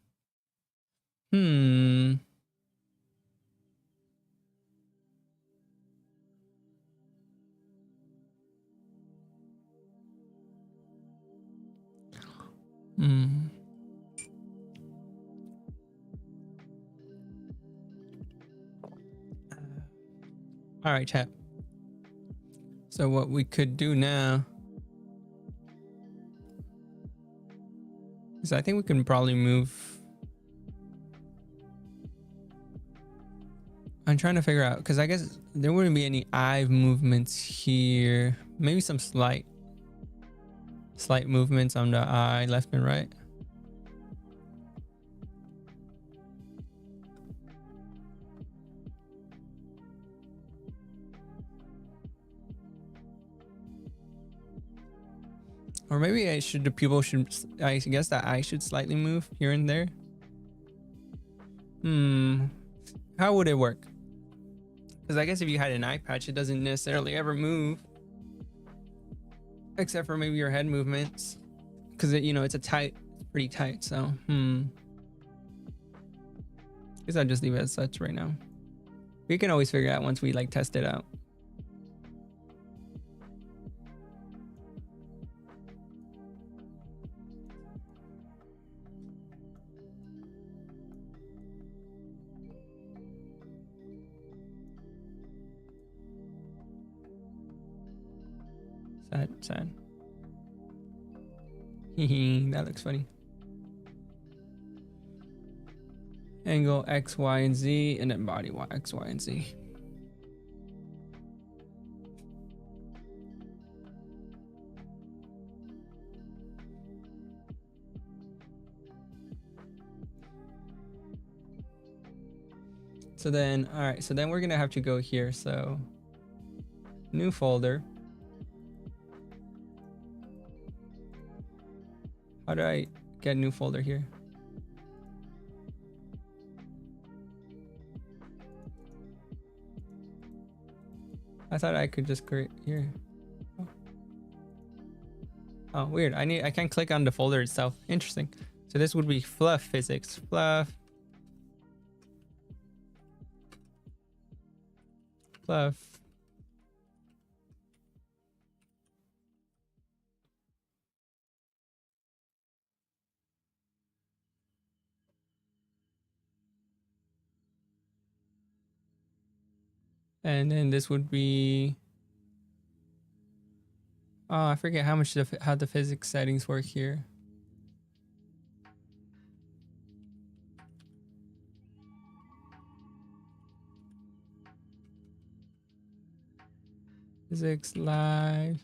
Hmm. Hmm. All right, chat. So what we could do now is I think we can probably move. I'm trying to figure out because I guess there wouldn't be any eye movements here. Maybe some slight movements on the eye, left and right. Or maybe I guess that I should slightly move here and there. How would it work? Because I guess if you had an eye patch, it doesn't necessarily ever move. Except for maybe your head movements. Because it's pretty tight, so guess I'll just leave it as such right now. We can always figure it out once we test it out. Sad. That looks funny. Angle X, Y, and Z, and then body Y, X, Y, and Z. So then, all right, so then we're gonna have to go here. So new folder. How do I get a new folder here? I thought I could just create here. Oh, weird. I can't click on the folder itself. Interesting. So this would be fluff physics. Fluff fluff. And then this would be, oh, I forget how the physics settings work here. Physics live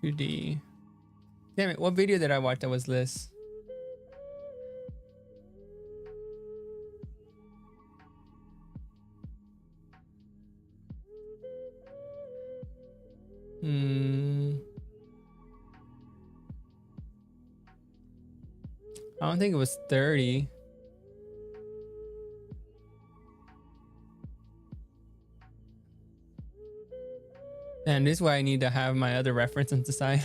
2D. Damn it, what video did I watch that was this? I don't think it was 30. And this is why I need to have my other reference on the side.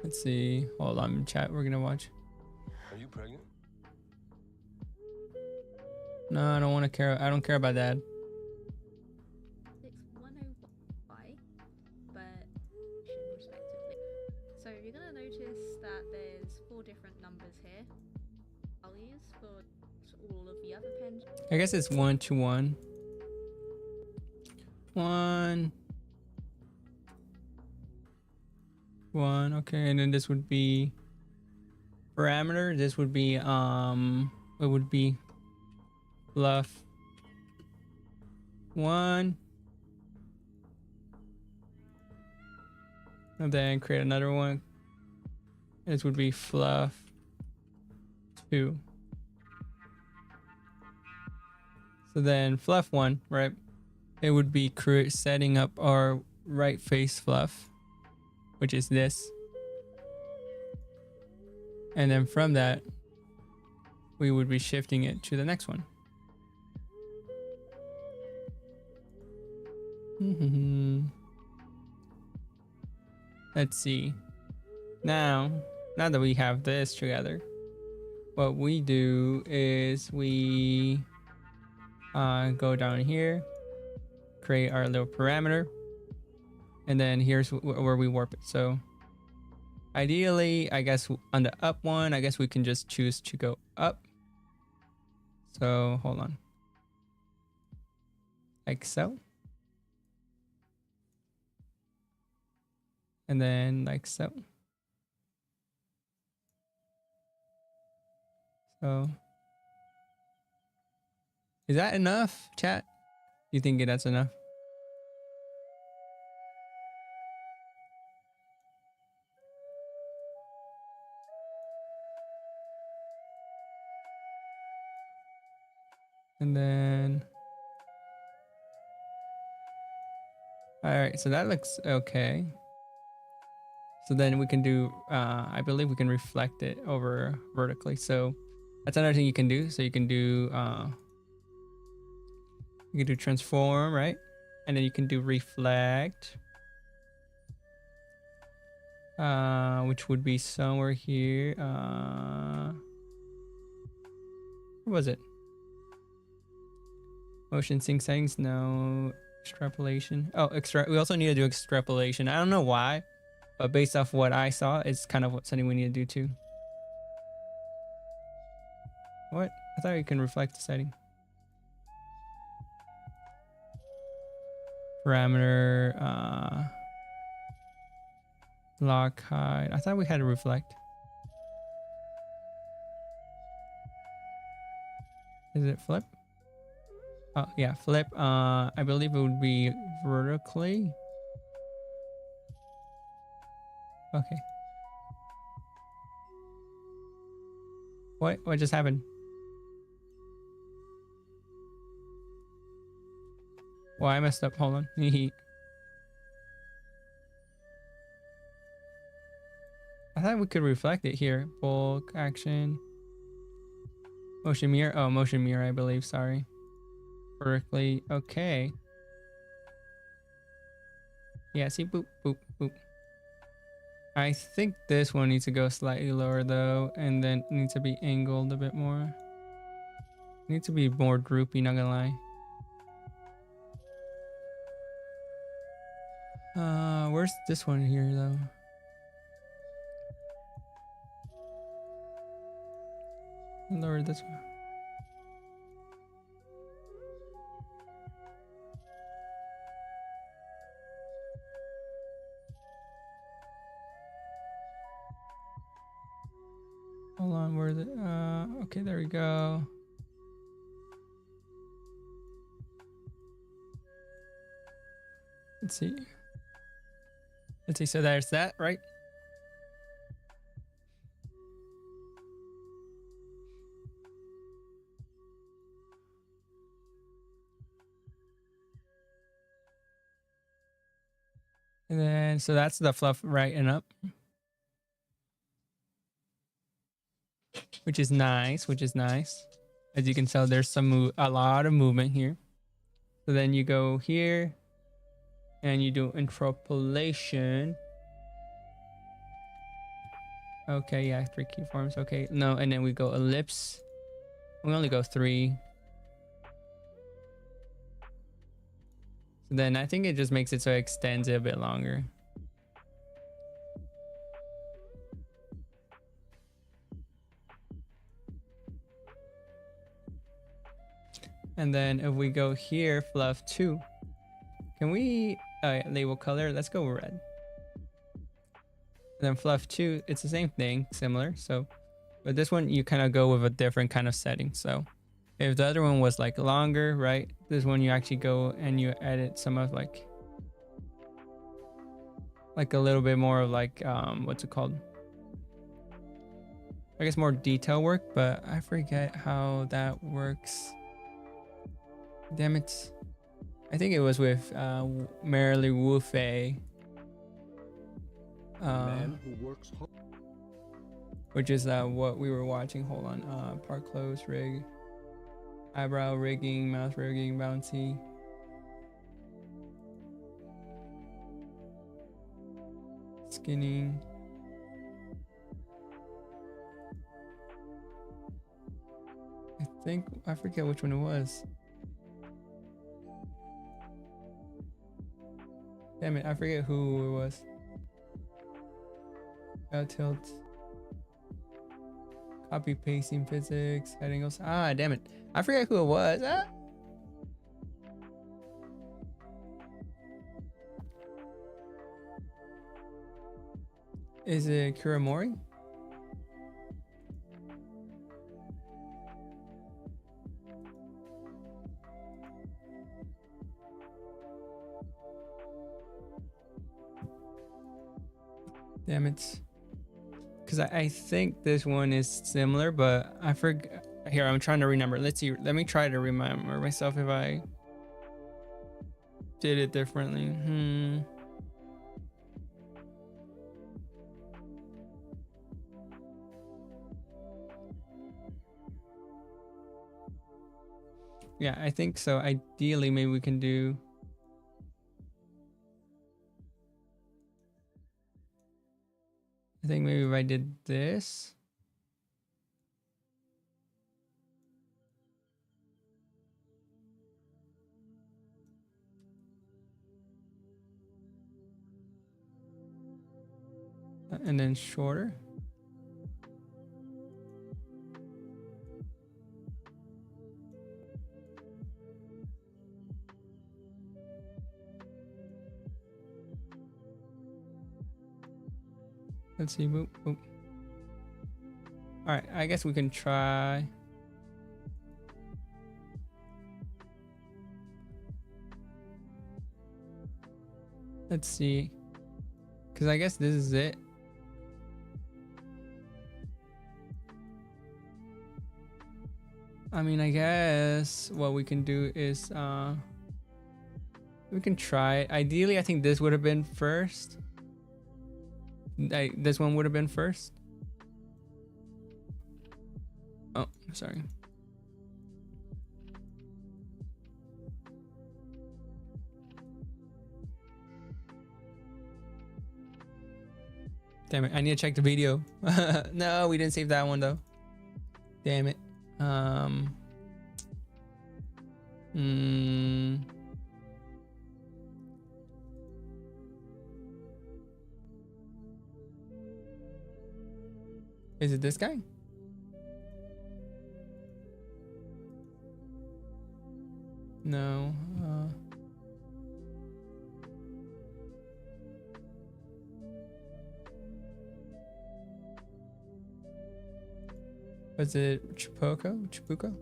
Let's see. Hold on, chat. We're gonna watch. Are you pregnant? No, I don't want to care. I don't care about that. It's 105, but respectively. So you're gonna notice that there's 4 different numbers here. Values for all of the other pens. I guess it's 1 to 1. 1. 1. Okay, and then this would be parameter. This would be it would be fluff 1. And then create another one. This would be fluff 2. So then fluff 1, right? It would be setting up our right face fluff, which is this. And then from that, we would be shifting it to the next one. Let's see. Now that we have this together, what we do is we go down here, create our little parameter, and then here's where we warp it. So ideally, I guess on the up one, I guess we can just choose to go up. So hold on. Like so. And then like so. So is that enough, chat? You think that's enough? And then, all right, so that looks okay. So then we can do, I believe we can reflect it over vertically. So that's another thing you can do. So you can do transform, right? And then you can do reflect, which would be somewhere here. What was it? Motion sync settings, no. Extrapolation. Oh, we also need to do extrapolation. I don't know why, but based off what I saw, it's kind of something we need to do too. What? I thought you can reflect the setting. Parameter, lock hide. I thought we had to reflect. Is it flip? Oh yeah, flip. I believe it would be vertically. Okay. What just happened? Well, I messed up. Hold on. I thought we could reflect it here. Bulk action. Motion mirror. Oh, motion mirror, I believe. Sorry. Vertically. Okay. Yeah, see, boop, boop, boop. I think this one needs to go slightly lower though, and then it needs to be angled a bit more. It needs to be more droopy, not gonna lie. Where's this one here though? Lower this one. Hold on, where is it? Okay, there we go. Let's see. Let's see. So there's that, right? And then, so that's the fluff right and up, which is nice, which is nice. As you can tell, there's a lot of movement here. So then you go here and you do interpolation. Okay, yeah, 3 keyforms. Okay, no, and then we go ellipse. We only go 3. So then I think it just makes it so it extends it a bit longer. And then if we go here, fluff 2, can we label color? Let's go red. And then fluff 2, it's the same thing, similar. So, but this one you kind of go with a different kind of setting. So if the other one was like longer, right? This one you actually go and you edit some of like a little bit more of like, what's it called? I guess more detail work, but I forget how that works. Damn it. I think it was with Merrily Wu Fei. Man who works hard. Which is what we were watching. Hold on. Part close, rig, eyebrow rigging, mouth rigging, bouncy. Skinning. I forget which one it was. Damn it, I forget who it was. Tilt. Copy pasting physics, heading goes. Ah, damn it. I forget who it was. Ah. Is it Kuramori? Damn it. Because I think this one is similar, but I forget. Here, I'm trying to remember. Let's see. Let me try to remember myself if I did it differently. Yeah, I think so. Ideally, maybe we can do. I think maybe if I did this. And then shorter. Let's see. Boop, boop. All right. I guess we can try. Let's see. Because I guess this is it. I mean, I guess what we can do is we can try it. Ideally, I think this would have been first. This one would have been first. Oh, sorry. Damn it, I need to check the video. No, we didn't save that one though. Damn it. Hmm. Is it this guy? No. Was it Chipoco? Chipuco?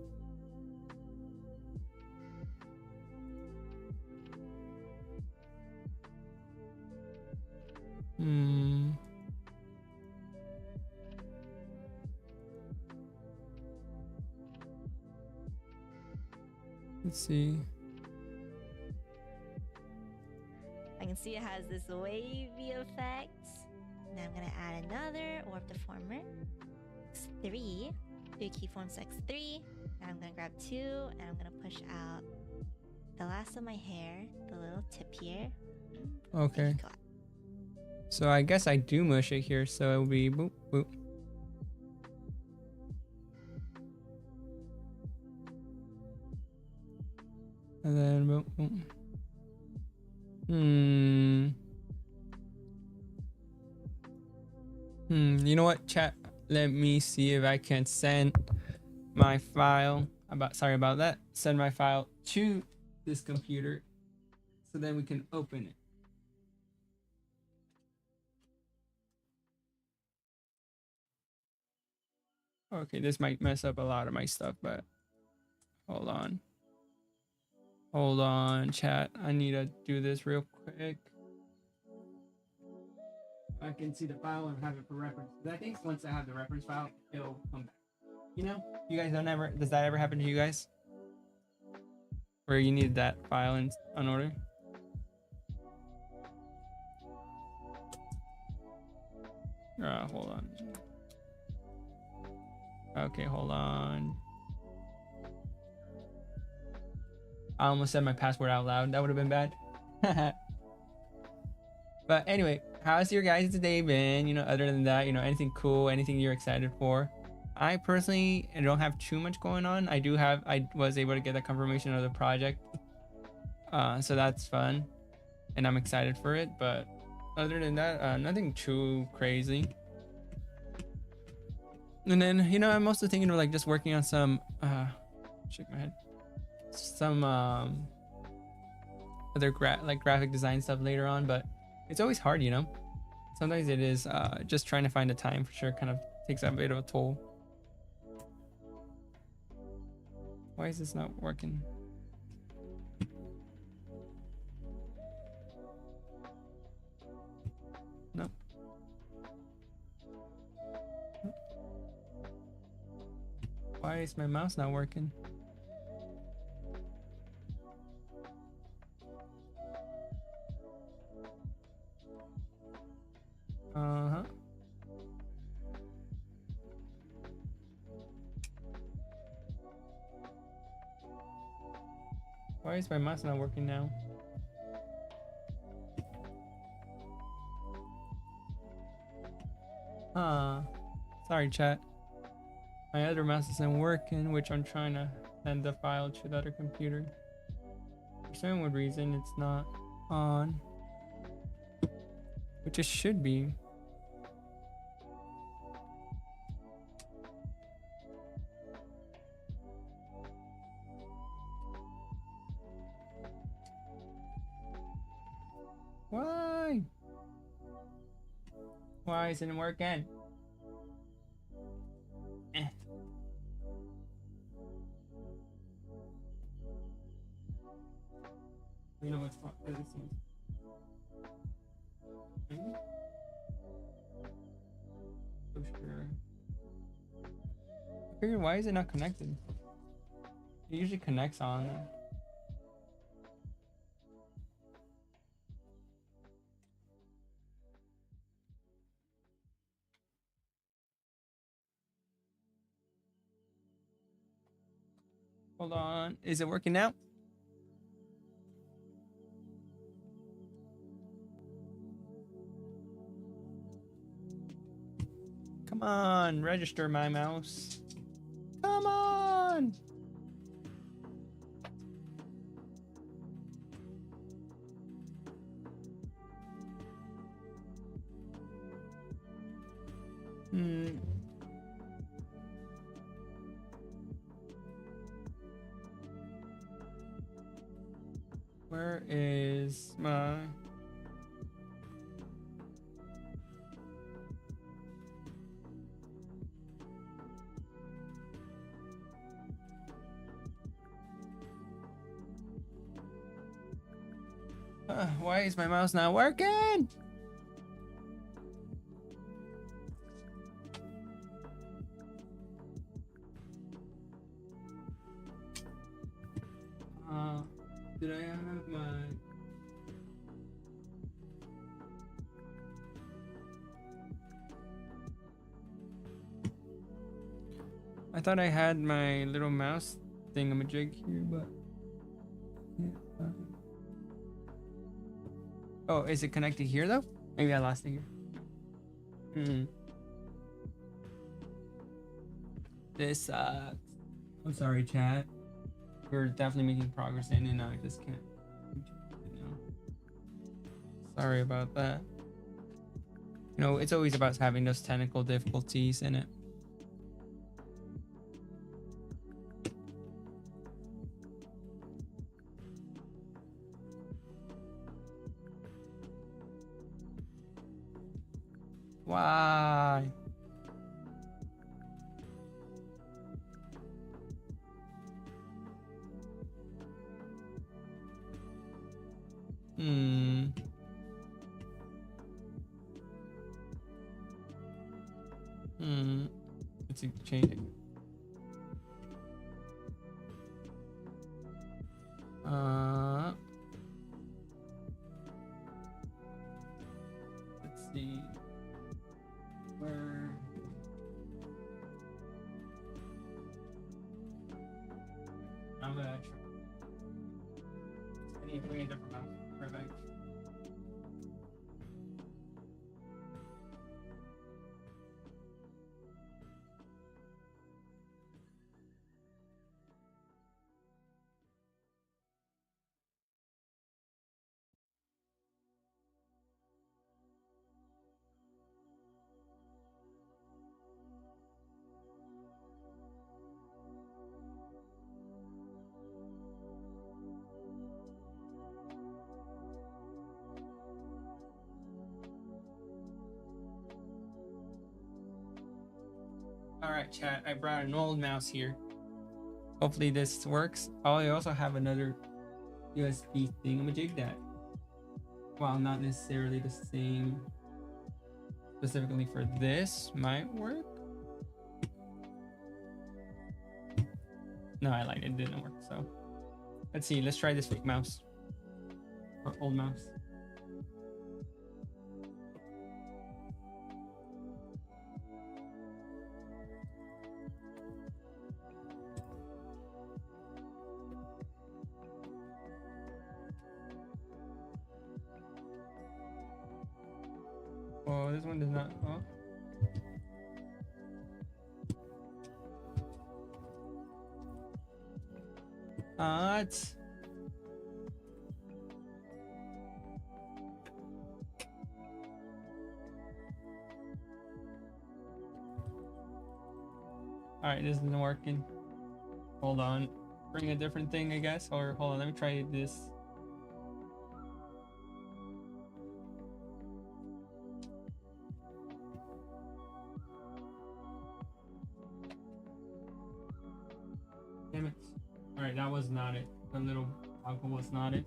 Hmm. Let's see. I can see it has this wavy effect. Now I'm gonna add another orb deformer. X3. Do keyforms X3. And I'm gonna grab 2 and I'm gonna push out the last of my hair, the little tip here. Okay. So I guess I do mush it here, so it'll be boop boop. And then boop boop. You know what, chat? Let me see if I can send my file sorry about that. Send my file to this computer so then we can open it. Okay, this might mess up a lot of my stuff, but hold on. Hold on, chat. I need to do this real quick. I can see the file and have it for reference. But I think once I have the reference file, it'll come back. You know, you guys don't ever, does that ever happen to you guys? Where you need that file in order? Hold on. Okay, hold on. I almost said my password out loud. That would have been bad. But anyway, how's your guys' day been? You know, other than that, you know, anything cool, anything you're excited for? I personally don't have too much going on. I was able to get the confirmation of the project. So that's fun. And I'm excited for it. But other than that, nothing too crazy. And then, you know, I'm also thinking of like just working on some, shake my head. Some other graphic design stuff later on, but it's always hard, you know. Sometimes it is just trying to find the time for sure kind of takes a bit of a toll. Why is this not working? No. Why is my mouse not working? Uh-huh. Why is my mouse not working now? Sorry, chat. My other mouse isn't working, which I'm trying to send the file to the other computer. For some weird reason, it's not on. Which it should be. Why? Why isn't it working? You know what's fun? So sure. I figured, why is it not connected? It usually connects on. Hold on. Is it working now? Come on, register my mouse. Come on. Where is my... why is my mouse not working? Did I have my... I thought I had my little mouse thingamajig here, but... Yeah. Oh, is it connected here though? Maybe I lost it here. This sucks. I'm sorry, chat. We're definitely making progress in and I just can't. Sorry about that. You know, it's always about having those technical difficulties in it. Why? Let's change it. Let's see. Where? I'm gonna try. I need to bring a different mouse. Perfect. Alright, chat, I brought an old mouse here. Hopefully this works. Oh, I also have another USB thingamajig that, while not necessarily the same specifically for this, might work. No, I lied, it didn't work, so. Let's see, let's try this fake mouse. Or old mouse. Oh, this one does not. Oh. What? Alright, this isn't working. Hold on. Bring a different thing, I guess. Or hold on, let me try this. Damn it. Alright, that was not it. The little toggle was not it.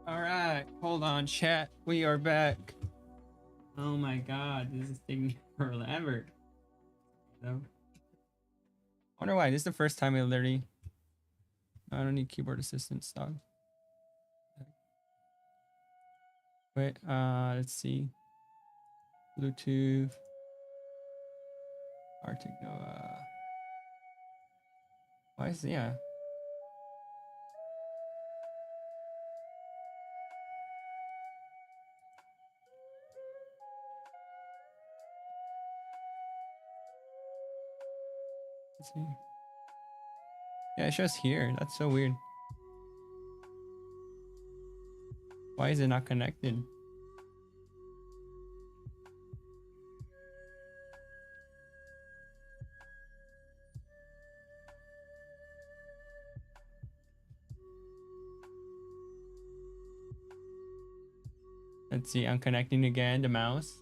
All right, hold on, chat. We are back. Oh my god, this is taking forever. So, I wonder why. This is the first time I literally. I don't need keyboard assistance, dog. Wait, let's see. Bluetooth. Arctic Nova. Why is yeah? Let's see. Yeah, it shows here. That's so weird. Why is it not connected? Let's see. I'm connecting again the mouse.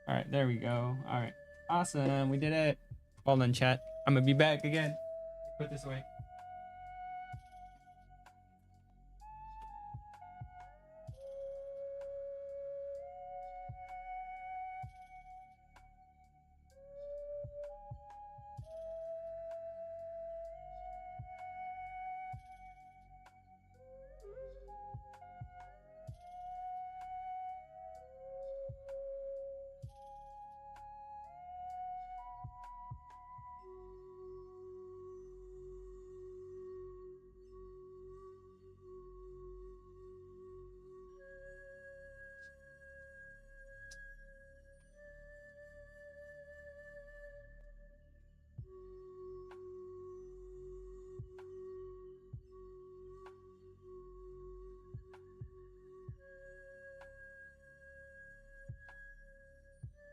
All right, there we go. All right, awesome. We did it. Well done, chat. I'm gonna be back again. Put this away.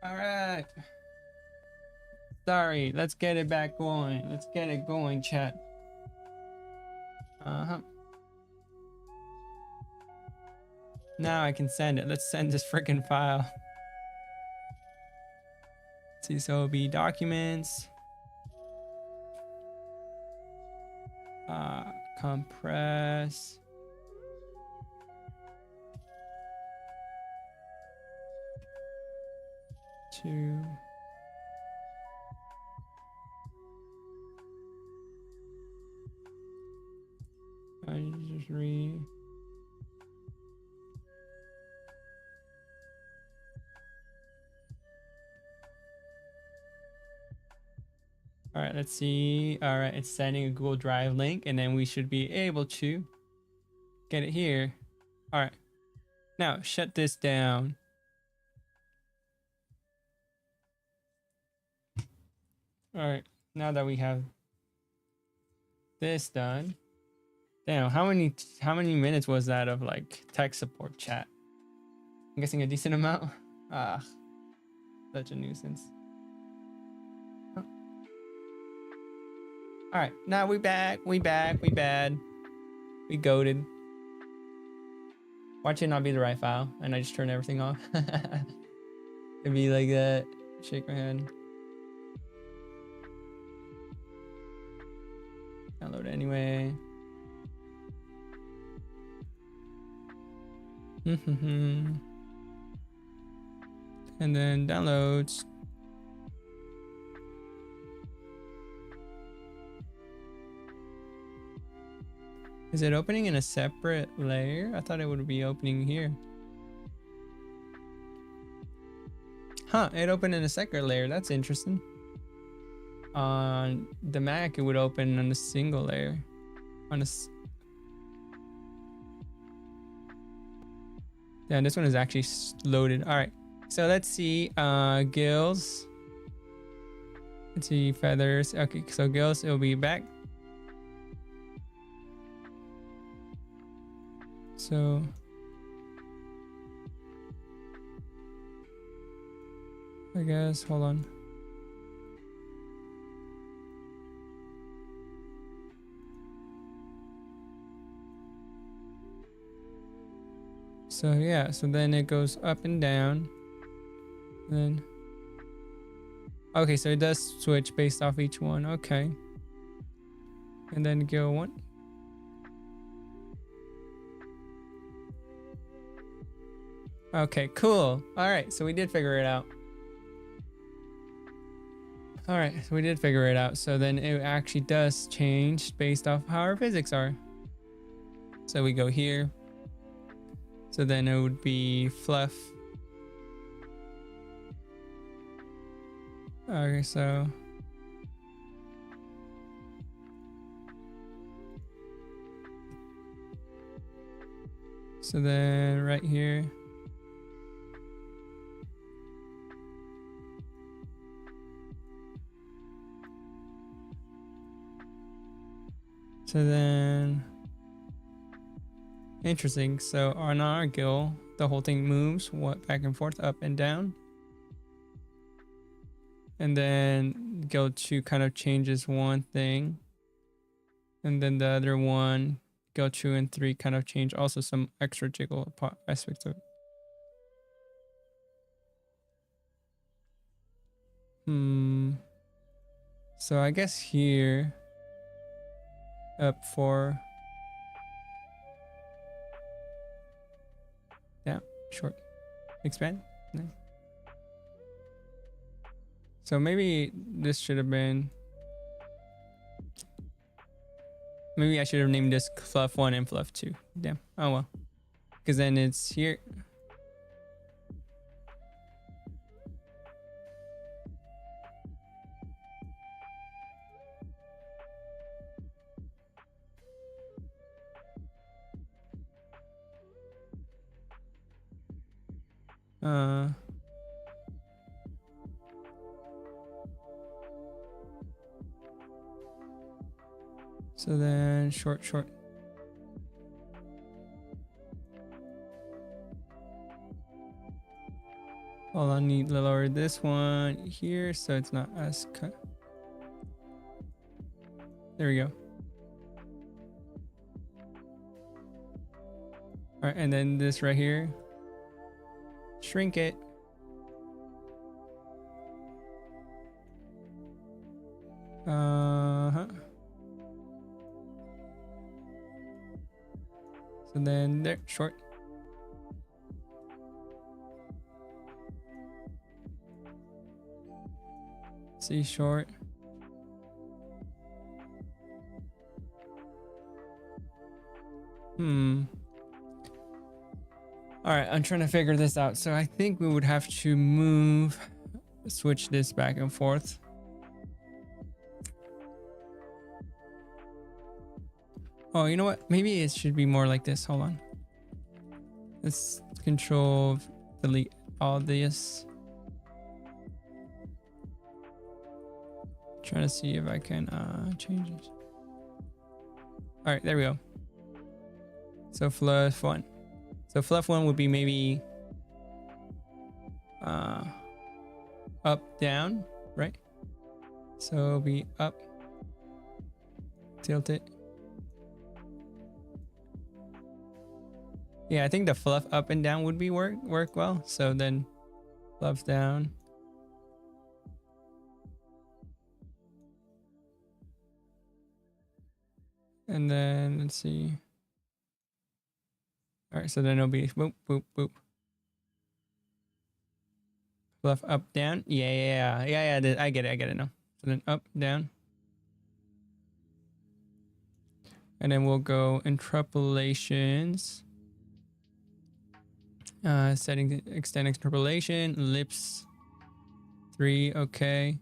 All right. Sorry. Let's get it back going. Let's get it going, chat. Now I can send it. Let's send this freaking file. Let's see, so it'll be documents. Compress. To. I just read. All right, let's see. All right, it's sending a Google Drive link, and then we should be able to get it here. All right, now shut this down. All right, now that we have this done, damn, how many minutes was that of like tech support chat? I'm guessing a decent amount. Ah, such a nuisance. All right, now we back. We bad. We goated. Watch it not be the right file, and I just turn everything off. It'd be like that. Shake my head. Download anyway. And then downloads. Is it opening in a separate layer? I thought it would be opening here. Huh, it opened in a separate layer. That's interesting. On the Mac, it would open on a single layer. Yeah, this one is actually loaded. All right, so let's see. Gills. Let's see, feathers. Okay, so Gills, it'll be back. So I guess, hold on. So yeah, so then it goes up and down. And then okay, so it does switch based off each one. Okay. And then go 1. Okay, cool. All right, so we did figure it out. All right, so we did figure it out. So then it actually does change based off how our physics are. So we go here. So then it would be fluff. Okay, so then right here. So then, interesting. So on our gill, the whole thing moves back and forth, up and down. And then gill 2 kind of changes one thing. And then the other one, gill 2 and 3 kind of change also some extra jiggle aspects of it. So I guess here, up 4, down, short, expand. Nice. So maybe this should have been, maybe I should have named this fluff 1 and fluff 2. Damn. Oh well. Because then it's here. So then short. Well, I need to lower this one here so it's not as cut. There we go. All right, and then this right here, shrink it. So then there, short. C short. All right, I'm trying to figure this out. So I think we would have to switch this back and forth. Oh, you know what? Maybe it should be more like this. Hold on. Let's control delete all this. Trying to see if I can change it. All right, there we go. So fluff 1. So fluff 1 would be maybe up, down, right? So it'll be up, tilt it. Yeah, I think the fluff up and down would be work well. So then fluff down. And then let's see. All right, so then it'll be boop, boop, boop. Fluff up, down. Yeah. I get it now. So then up, down. And then we'll go interpolations. Setting extend interpolation, lips 3, okay.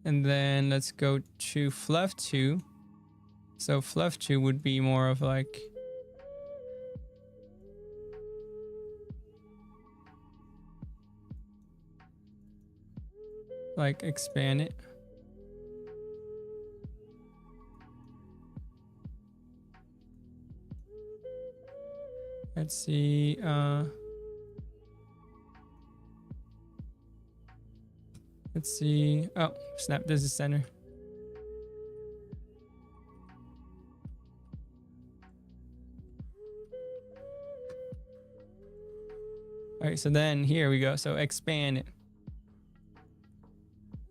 And then let's go to fluff 2. So fluff 2 would be more of like expand it. Let's see. Let's see. Oh, snap. This is center. All right, so then here we go. So expand it.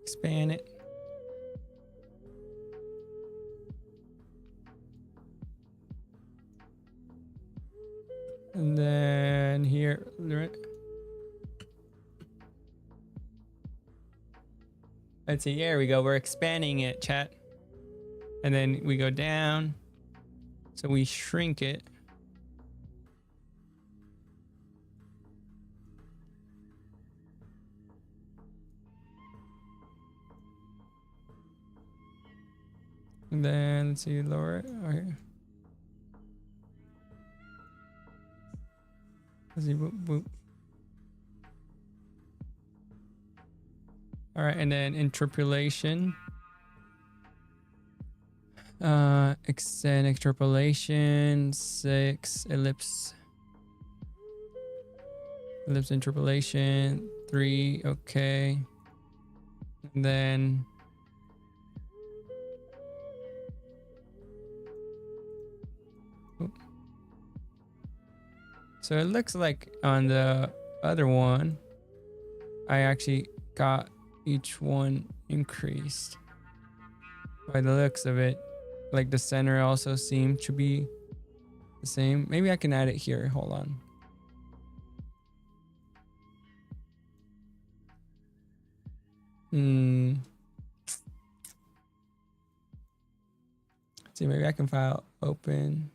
Expand it. right. Let's see. There we go. We're expanding it, chat. And then we go down. So we shrink it. And then let's see, lower it. Okay. Let's see, boop, boop. All right, and then interpolation. Extend interpolation, 6, ellipse interpolation, 3, okay. And then so it looks like on the other one, I actually got each one increased by the looks of it. Like the center also seemed to be the same. Maybe I can add it here. Hold on. Let's see, maybe I can file open.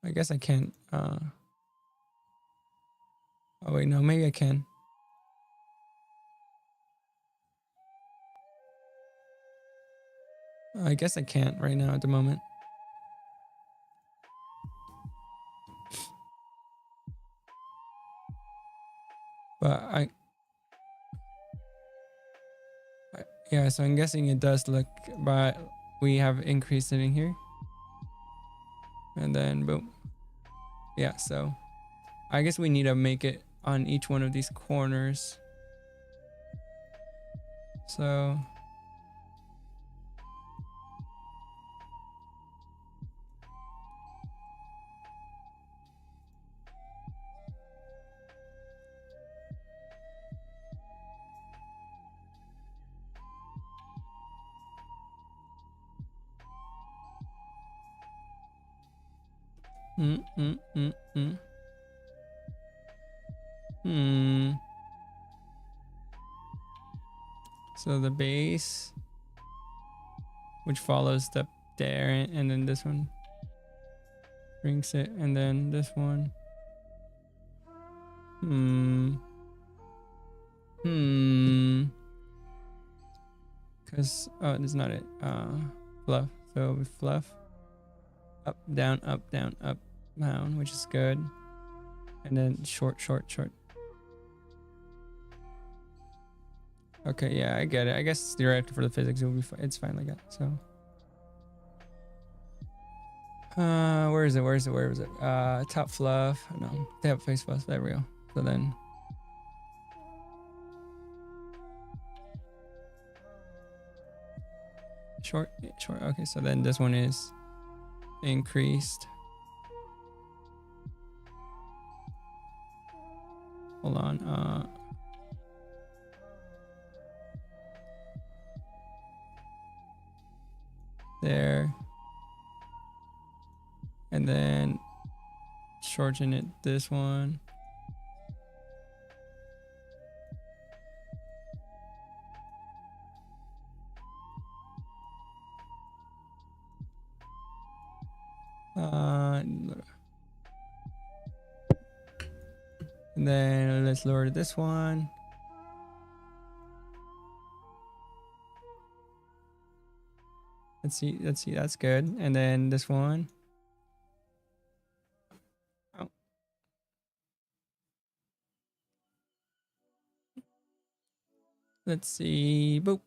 I guess I can't. Oh wait, no, maybe I can. I guess I can't right now at the moment. But yeah, so I'm guessing it does look, but we have increased it in here. And then boom. Yeah, so I guess we need to make it on each one of these corners. So So the base, which follows the there, and then this one brings it, and then this one. Because it's not it. Fluff. So we fluff. Up, down, which is good. And then short. Okay, yeah, I get it. I guess theoretically for the physics, it'll be it's fine like that. So, where is it? Top fluff. No, they have face fluff. There we go. So then, short. Okay, so then this one is increased. Hold on. There. And then shorten it this one. And then let's lower this one. Let's see, that's good. And then this one. Oh. Let's see, boop.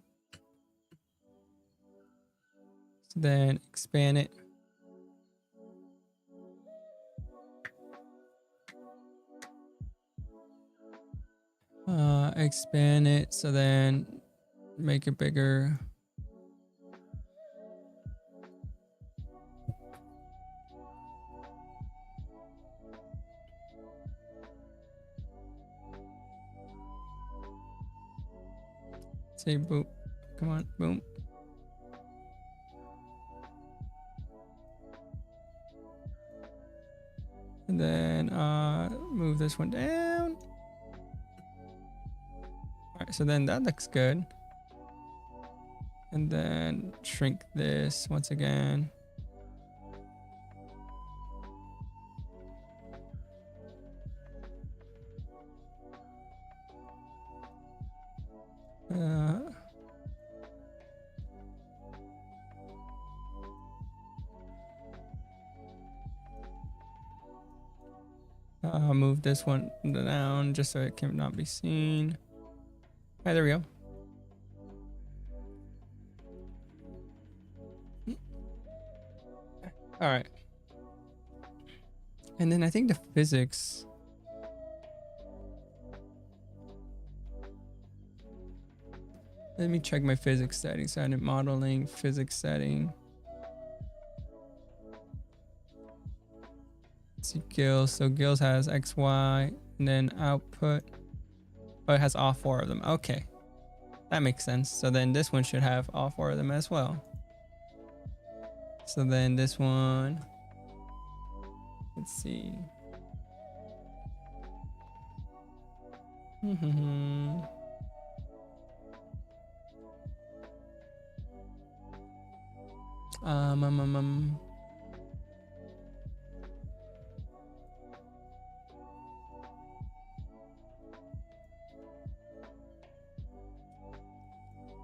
So then expand it. Expand it, so then make it bigger. Say boop. Come on, boom. this one down. All right, so then that looks good. And then shrink this once again. Move this one down just so it cannot be seen. All right, there we go. All right. And then I think the physics. Let me check my physics settings. So I'm modeling physics setting. Let's see Gills. So Gills has X, Y, and then output. Oh, it has all 4 of them. Okay. That makes sense. So then this one should have all 4 of them as well. So then this one, let's see.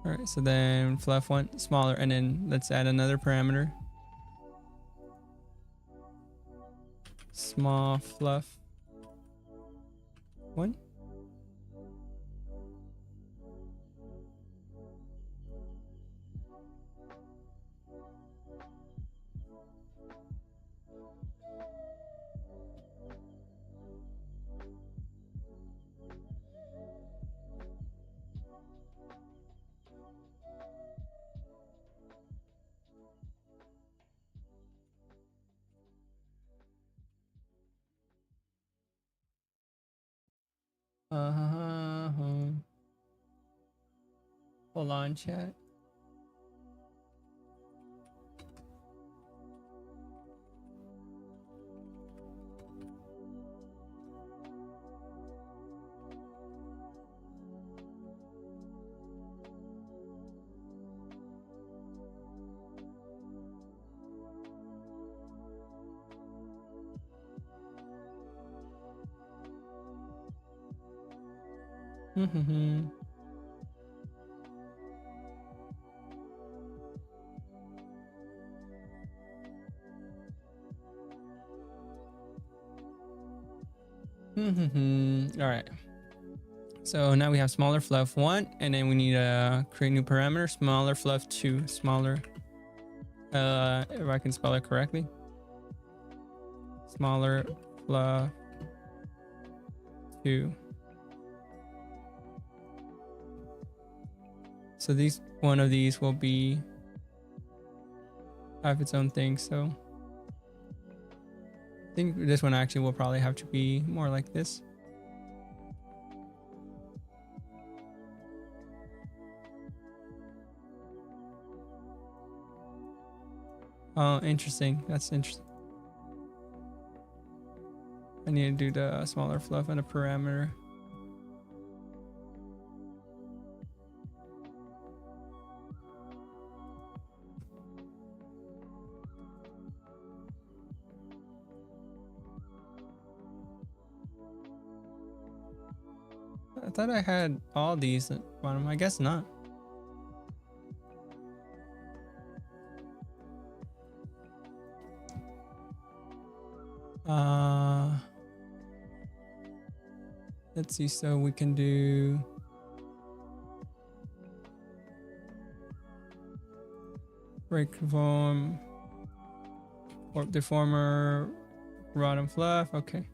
All right, so then fluff one smaller, and then let's add another parameter. Small fluff one. Hold on, chat. All right. So now we have smaller fluff 1, and then we need to create new parameter, smaller fluff 2, smaller, if I can spell it correctly. Smaller fluff 2. So one of these will have its own thing. So I think this one actually will probably have to be more like this. Oh, interesting. That's interesting. I need to do the smaller fluff and a parameter. I thought I had all these at the bottom. I guess not. Let's see. So we can do break form, warp deformer, rod and fluff. Okay.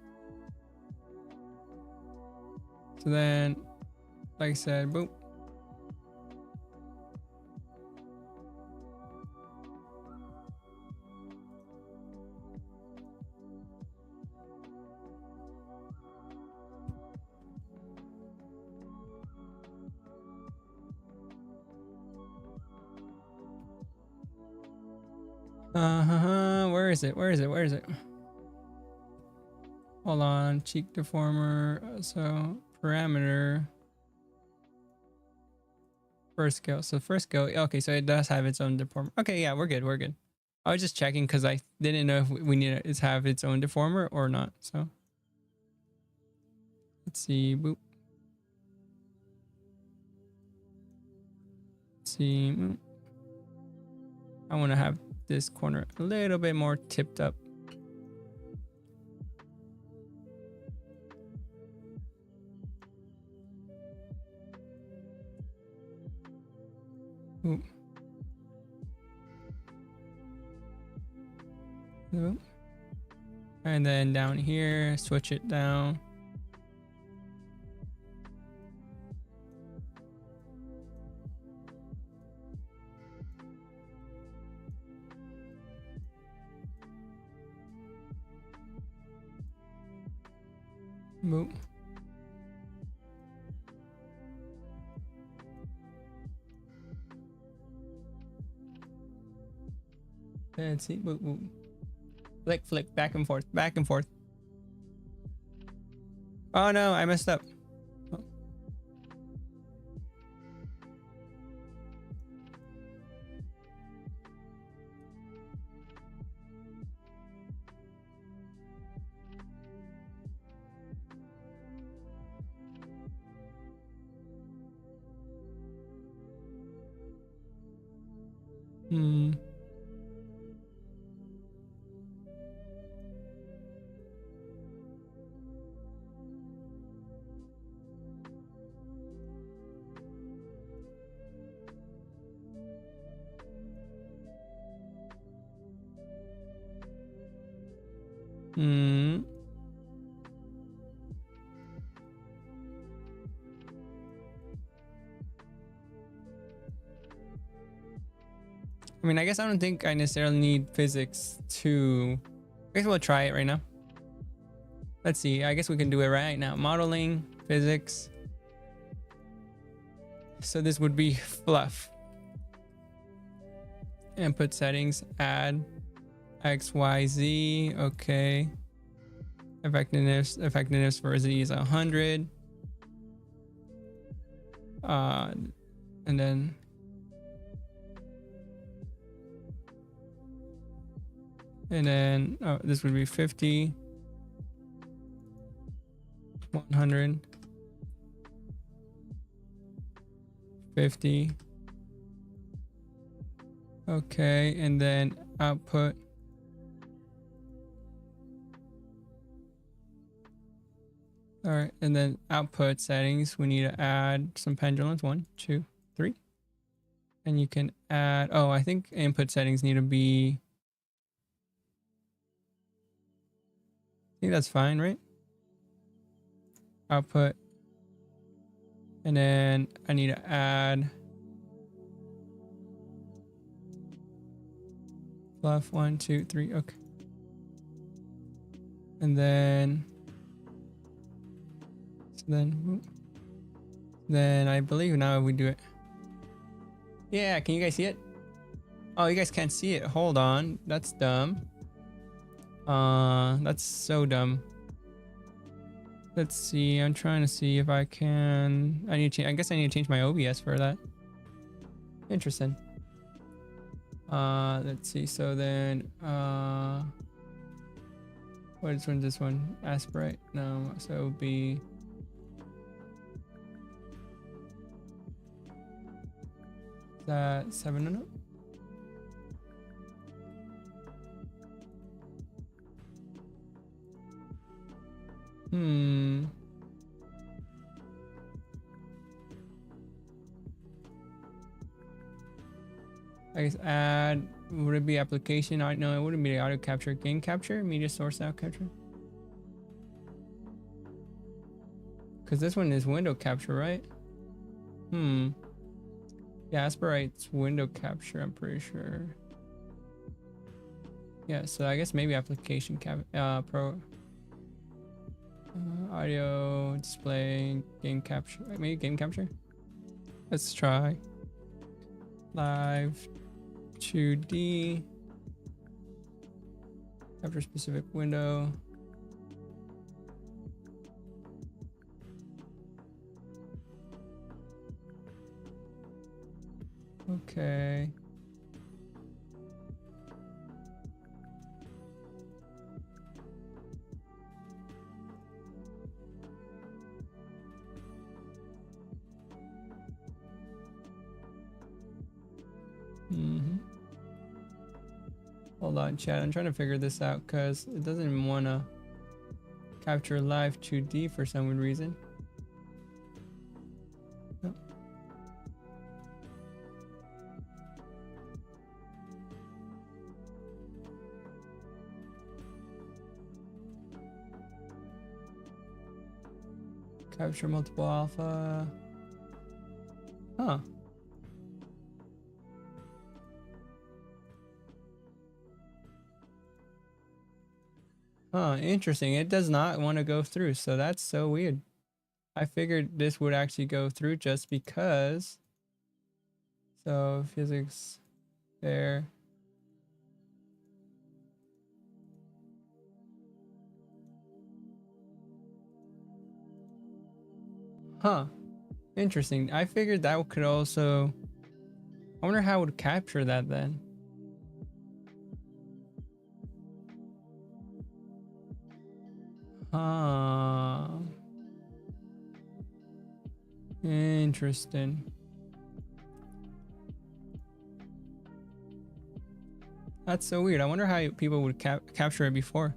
So then, like I said, boom. Where is it? Where is it? Where is it? Hold on, cheek deformer. So parameter. First scale. So first scale. Okay, so it does have its own deformer. Okay, yeah, we're good. We're good. I was just checking because I didn't know if we need it to have its own deformer or not. So let's see. Boop. Let's see. Boop. I want to have this corner a little bit more tipped up. Boop. Boop. And then down here, switch it down. Boop. And see, boop, boop. Flick, flick, back and forth, back and forth. Oh no, I messed up. Oh. Hmm. Hmm. I mean, I guess I don't think I necessarily need physics to... I guess we'll try it right now. Let's see. I guess we can do it right now. Modeling, physics. So this would be fluff. Input settings, add X, Y, Z. Okay. Effectiveness for Z is 100. And then this would be 50, 100, 50. Okay, and then output. All right, and then output settings, we need to add some pendulums. 1, 2, 3. And you can add, oh, I think input settings need to be, I think that's fine, right? Output. And then I need to add fluff. 1, 2, 3. Okay. And then then I believe now we do it. Yeah, can you guys see it? Oh, you guys can't see it. Hold on. That's dumb. That's so dumb. Let's see. I'm trying to see if I can. I guess I need to change my OBS for that. Interesting. Let's see. So then, which one's this one? Aspirate? No. So it would be. Is that 700? I guess add, would it be application? No, it wouldn't be auto capture. Game capture? Media source out capture? Because this one is window capture, right? Yeah, Aspirate's window capture, I'm pretty sure. Yeah, so I guess maybe application pro. Audio, display, game capture. Maybe game capture? Let's try. Live 2D. Capture specific window. Okay. Mm-hmm. Hold on, chat. I'm trying to figure this out because it doesn't even want to capture live 2D for some weird reason. Oh. Capture multiple alpha. Huh. Huh, interesting. It does not want to go through, so that's so weird. I figured this would actually go through just because. So physics there. Huh. Interesting. I figured that could also. I wonder how it would capture that then. Huh. Interesting. That's so weird. I wonder how people would capture it before.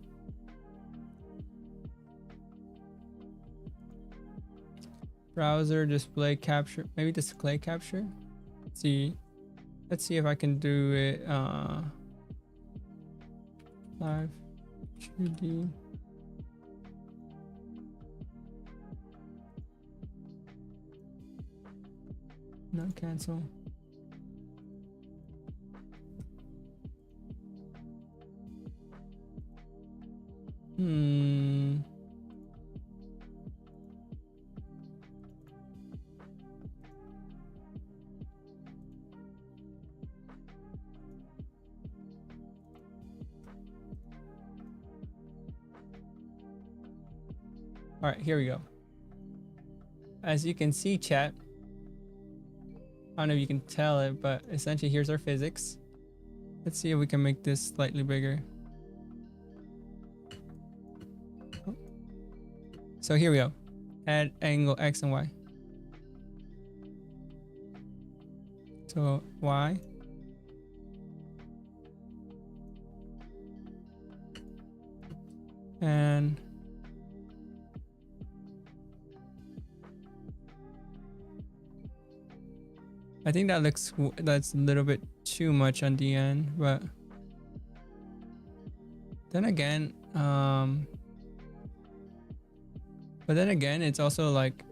Browser display capture. Maybe display capture. Let's see. Let's see if I can do it. Live 2D. Not cancel. All right, here we go. As you can see, chat, I don't know if you can tell it, but essentially here's our physics. Let's see if we can make this slightly bigger. So here we go. Add angle X and Y. So Y. And I think that's a little bit too much on the end, but then again, it's also like,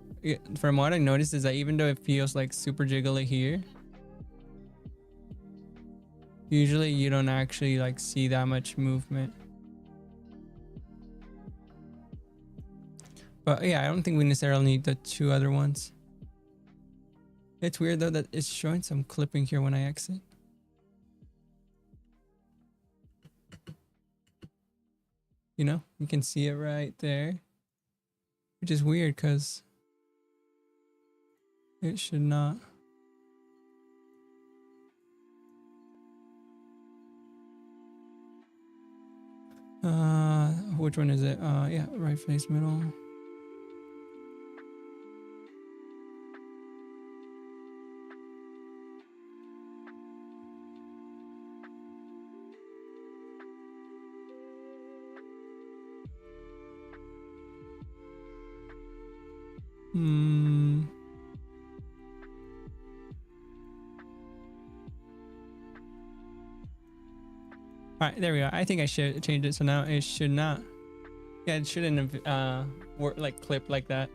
from what I noticed is that even though it feels like super jiggly here, usually you don't actually like see that much movement. But yeah, I don't think we necessarily need the two other ones. It's weird though that it's showing some clipping here when I exit. You know, you can see it right there, which is weird because it should not. Which one is it? Yeah, right face middle. All right, there we go. I think I should change it so now it should not. Yeah, it shouldn't have work like clip like that.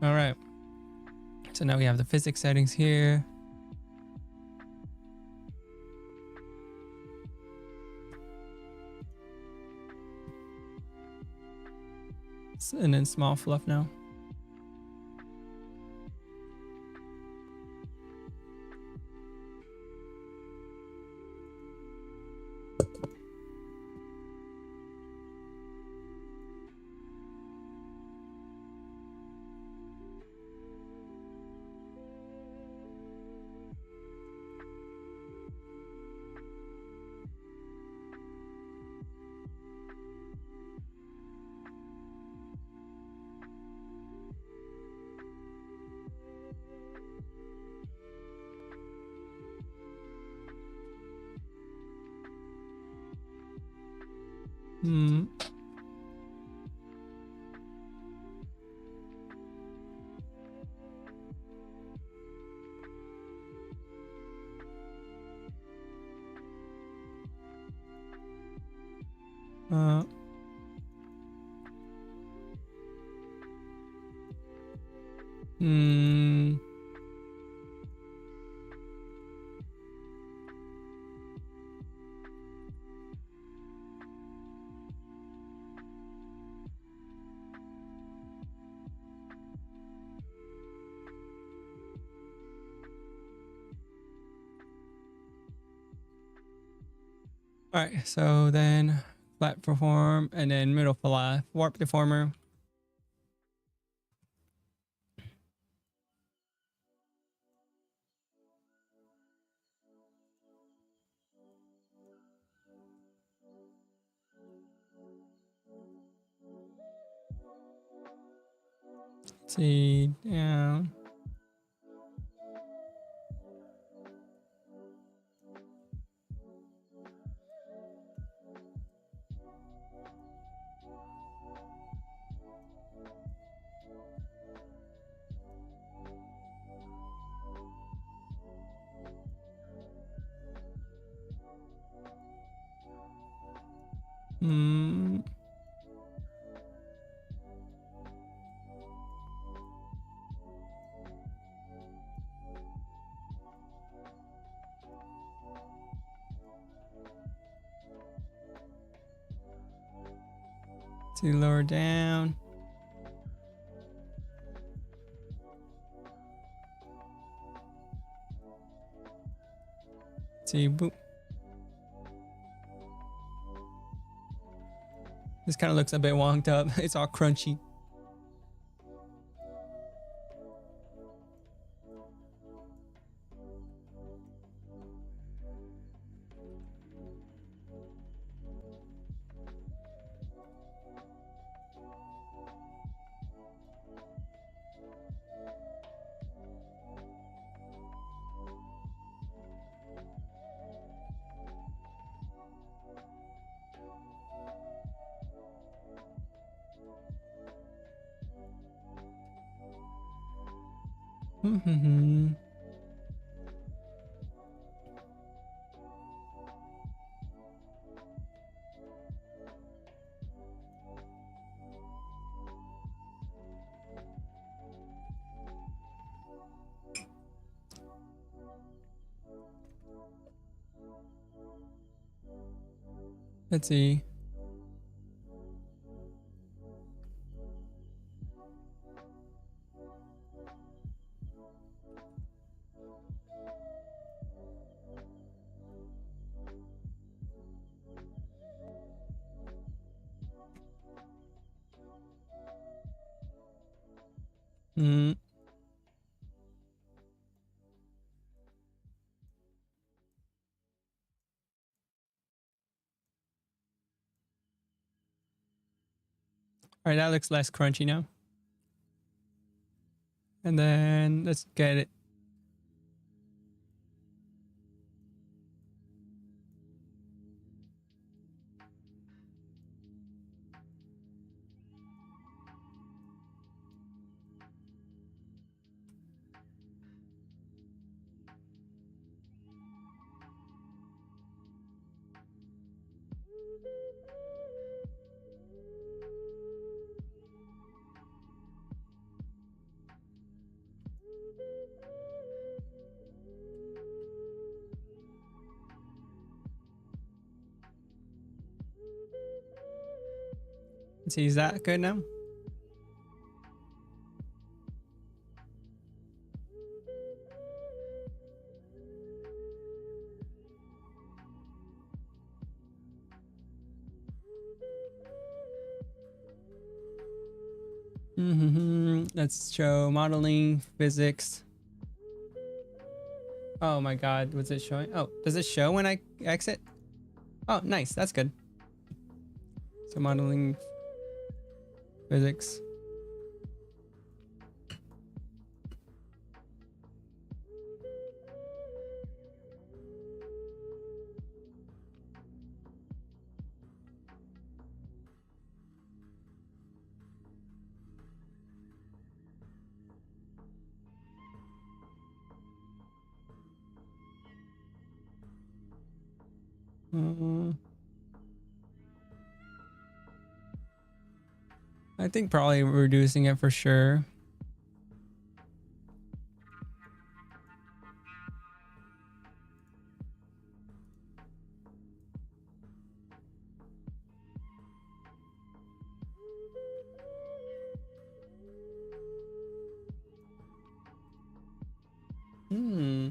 All right. So now we have the physics settings here. And then small fluff now. Hmm. Uh. Hmm. All right, so then flat perform and then middle fly, warp deformer. Let's see, down. Hmm. See lower down. See, boop. This kind of looks a bit wonked up. It's all crunchy. Mm-hmm. Let's see. Mm. All right, that looks less crunchy now. And then let's get it. Let's see, is that good now? Mm-hmm. Let's show modeling, physics. Oh my God, was it showing? Oh, does it show when I exit? Oh, nice, that's good. So modeling, physics. I think probably reducing it for sure. Hmm.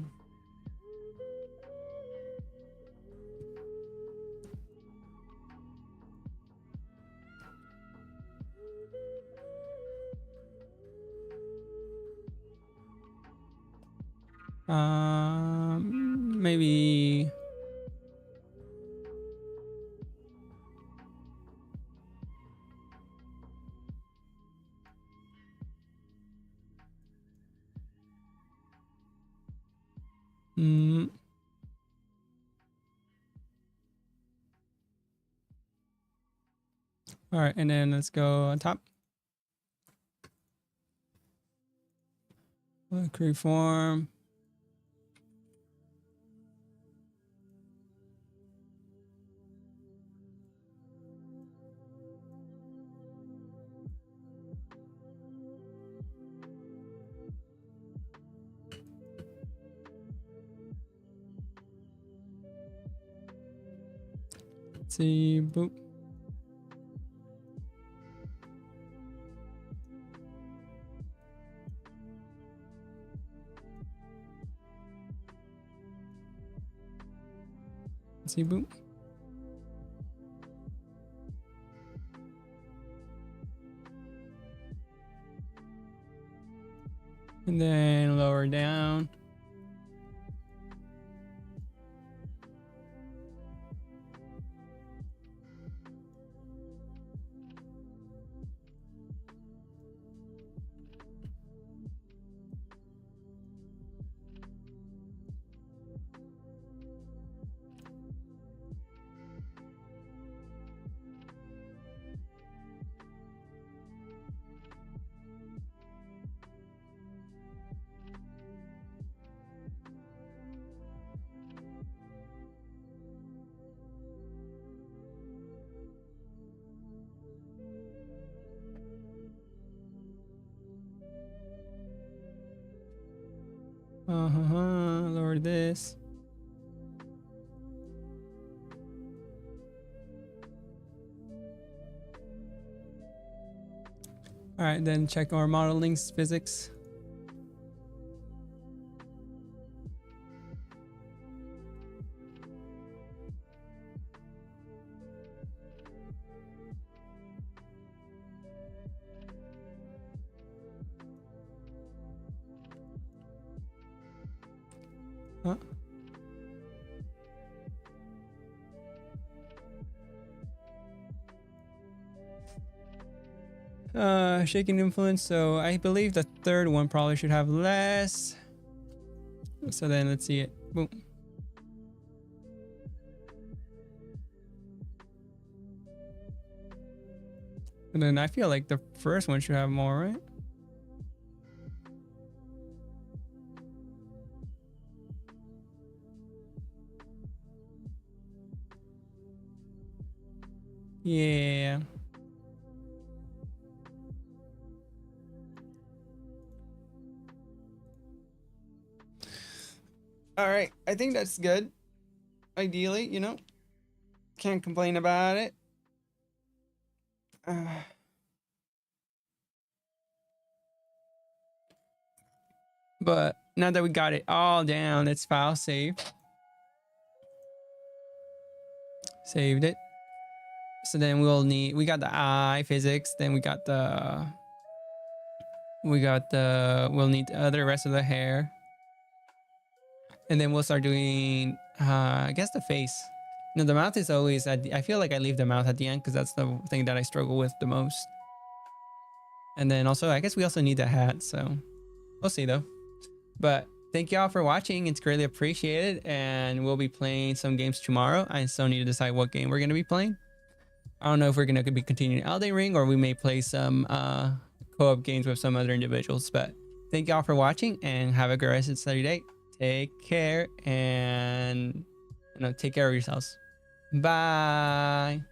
Maybe. Hmm. All right, and then let's go on top. Create form. Let's see, boop. Let's see, boop. And then lower down. Lower this. All right, then check our modeling's physics. Huh? Shaking influence. So I believe the third one probably should have less. So then let's see it. Boom. And then I feel like the first one should have more, right? Yeah. All right, I think that's good. Ideally, you know, can't complain about it. But now that we got it all down, let's file save. Saved it. So then we'll need, we got the eye physics, then we got the, we'll need the other rest of the hair. And then we'll start doing, I guess the face. No, the mouth is always, I feel like I leave the mouth at the end because that's the thing that I struggle with the most. And then also, I guess we also need the hat, so we'll see though. But thank y'all for watching. It's greatly appreciated. And we'll be playing some games tomorrow. I still need to decide what game we're going to be playing. I don't know if we're going to be continuing Elden Ring or we may play some co-op games with some other individuals. But thank y'all for watching and have a great rest of the day. Take care and take care of yourselves. Bye.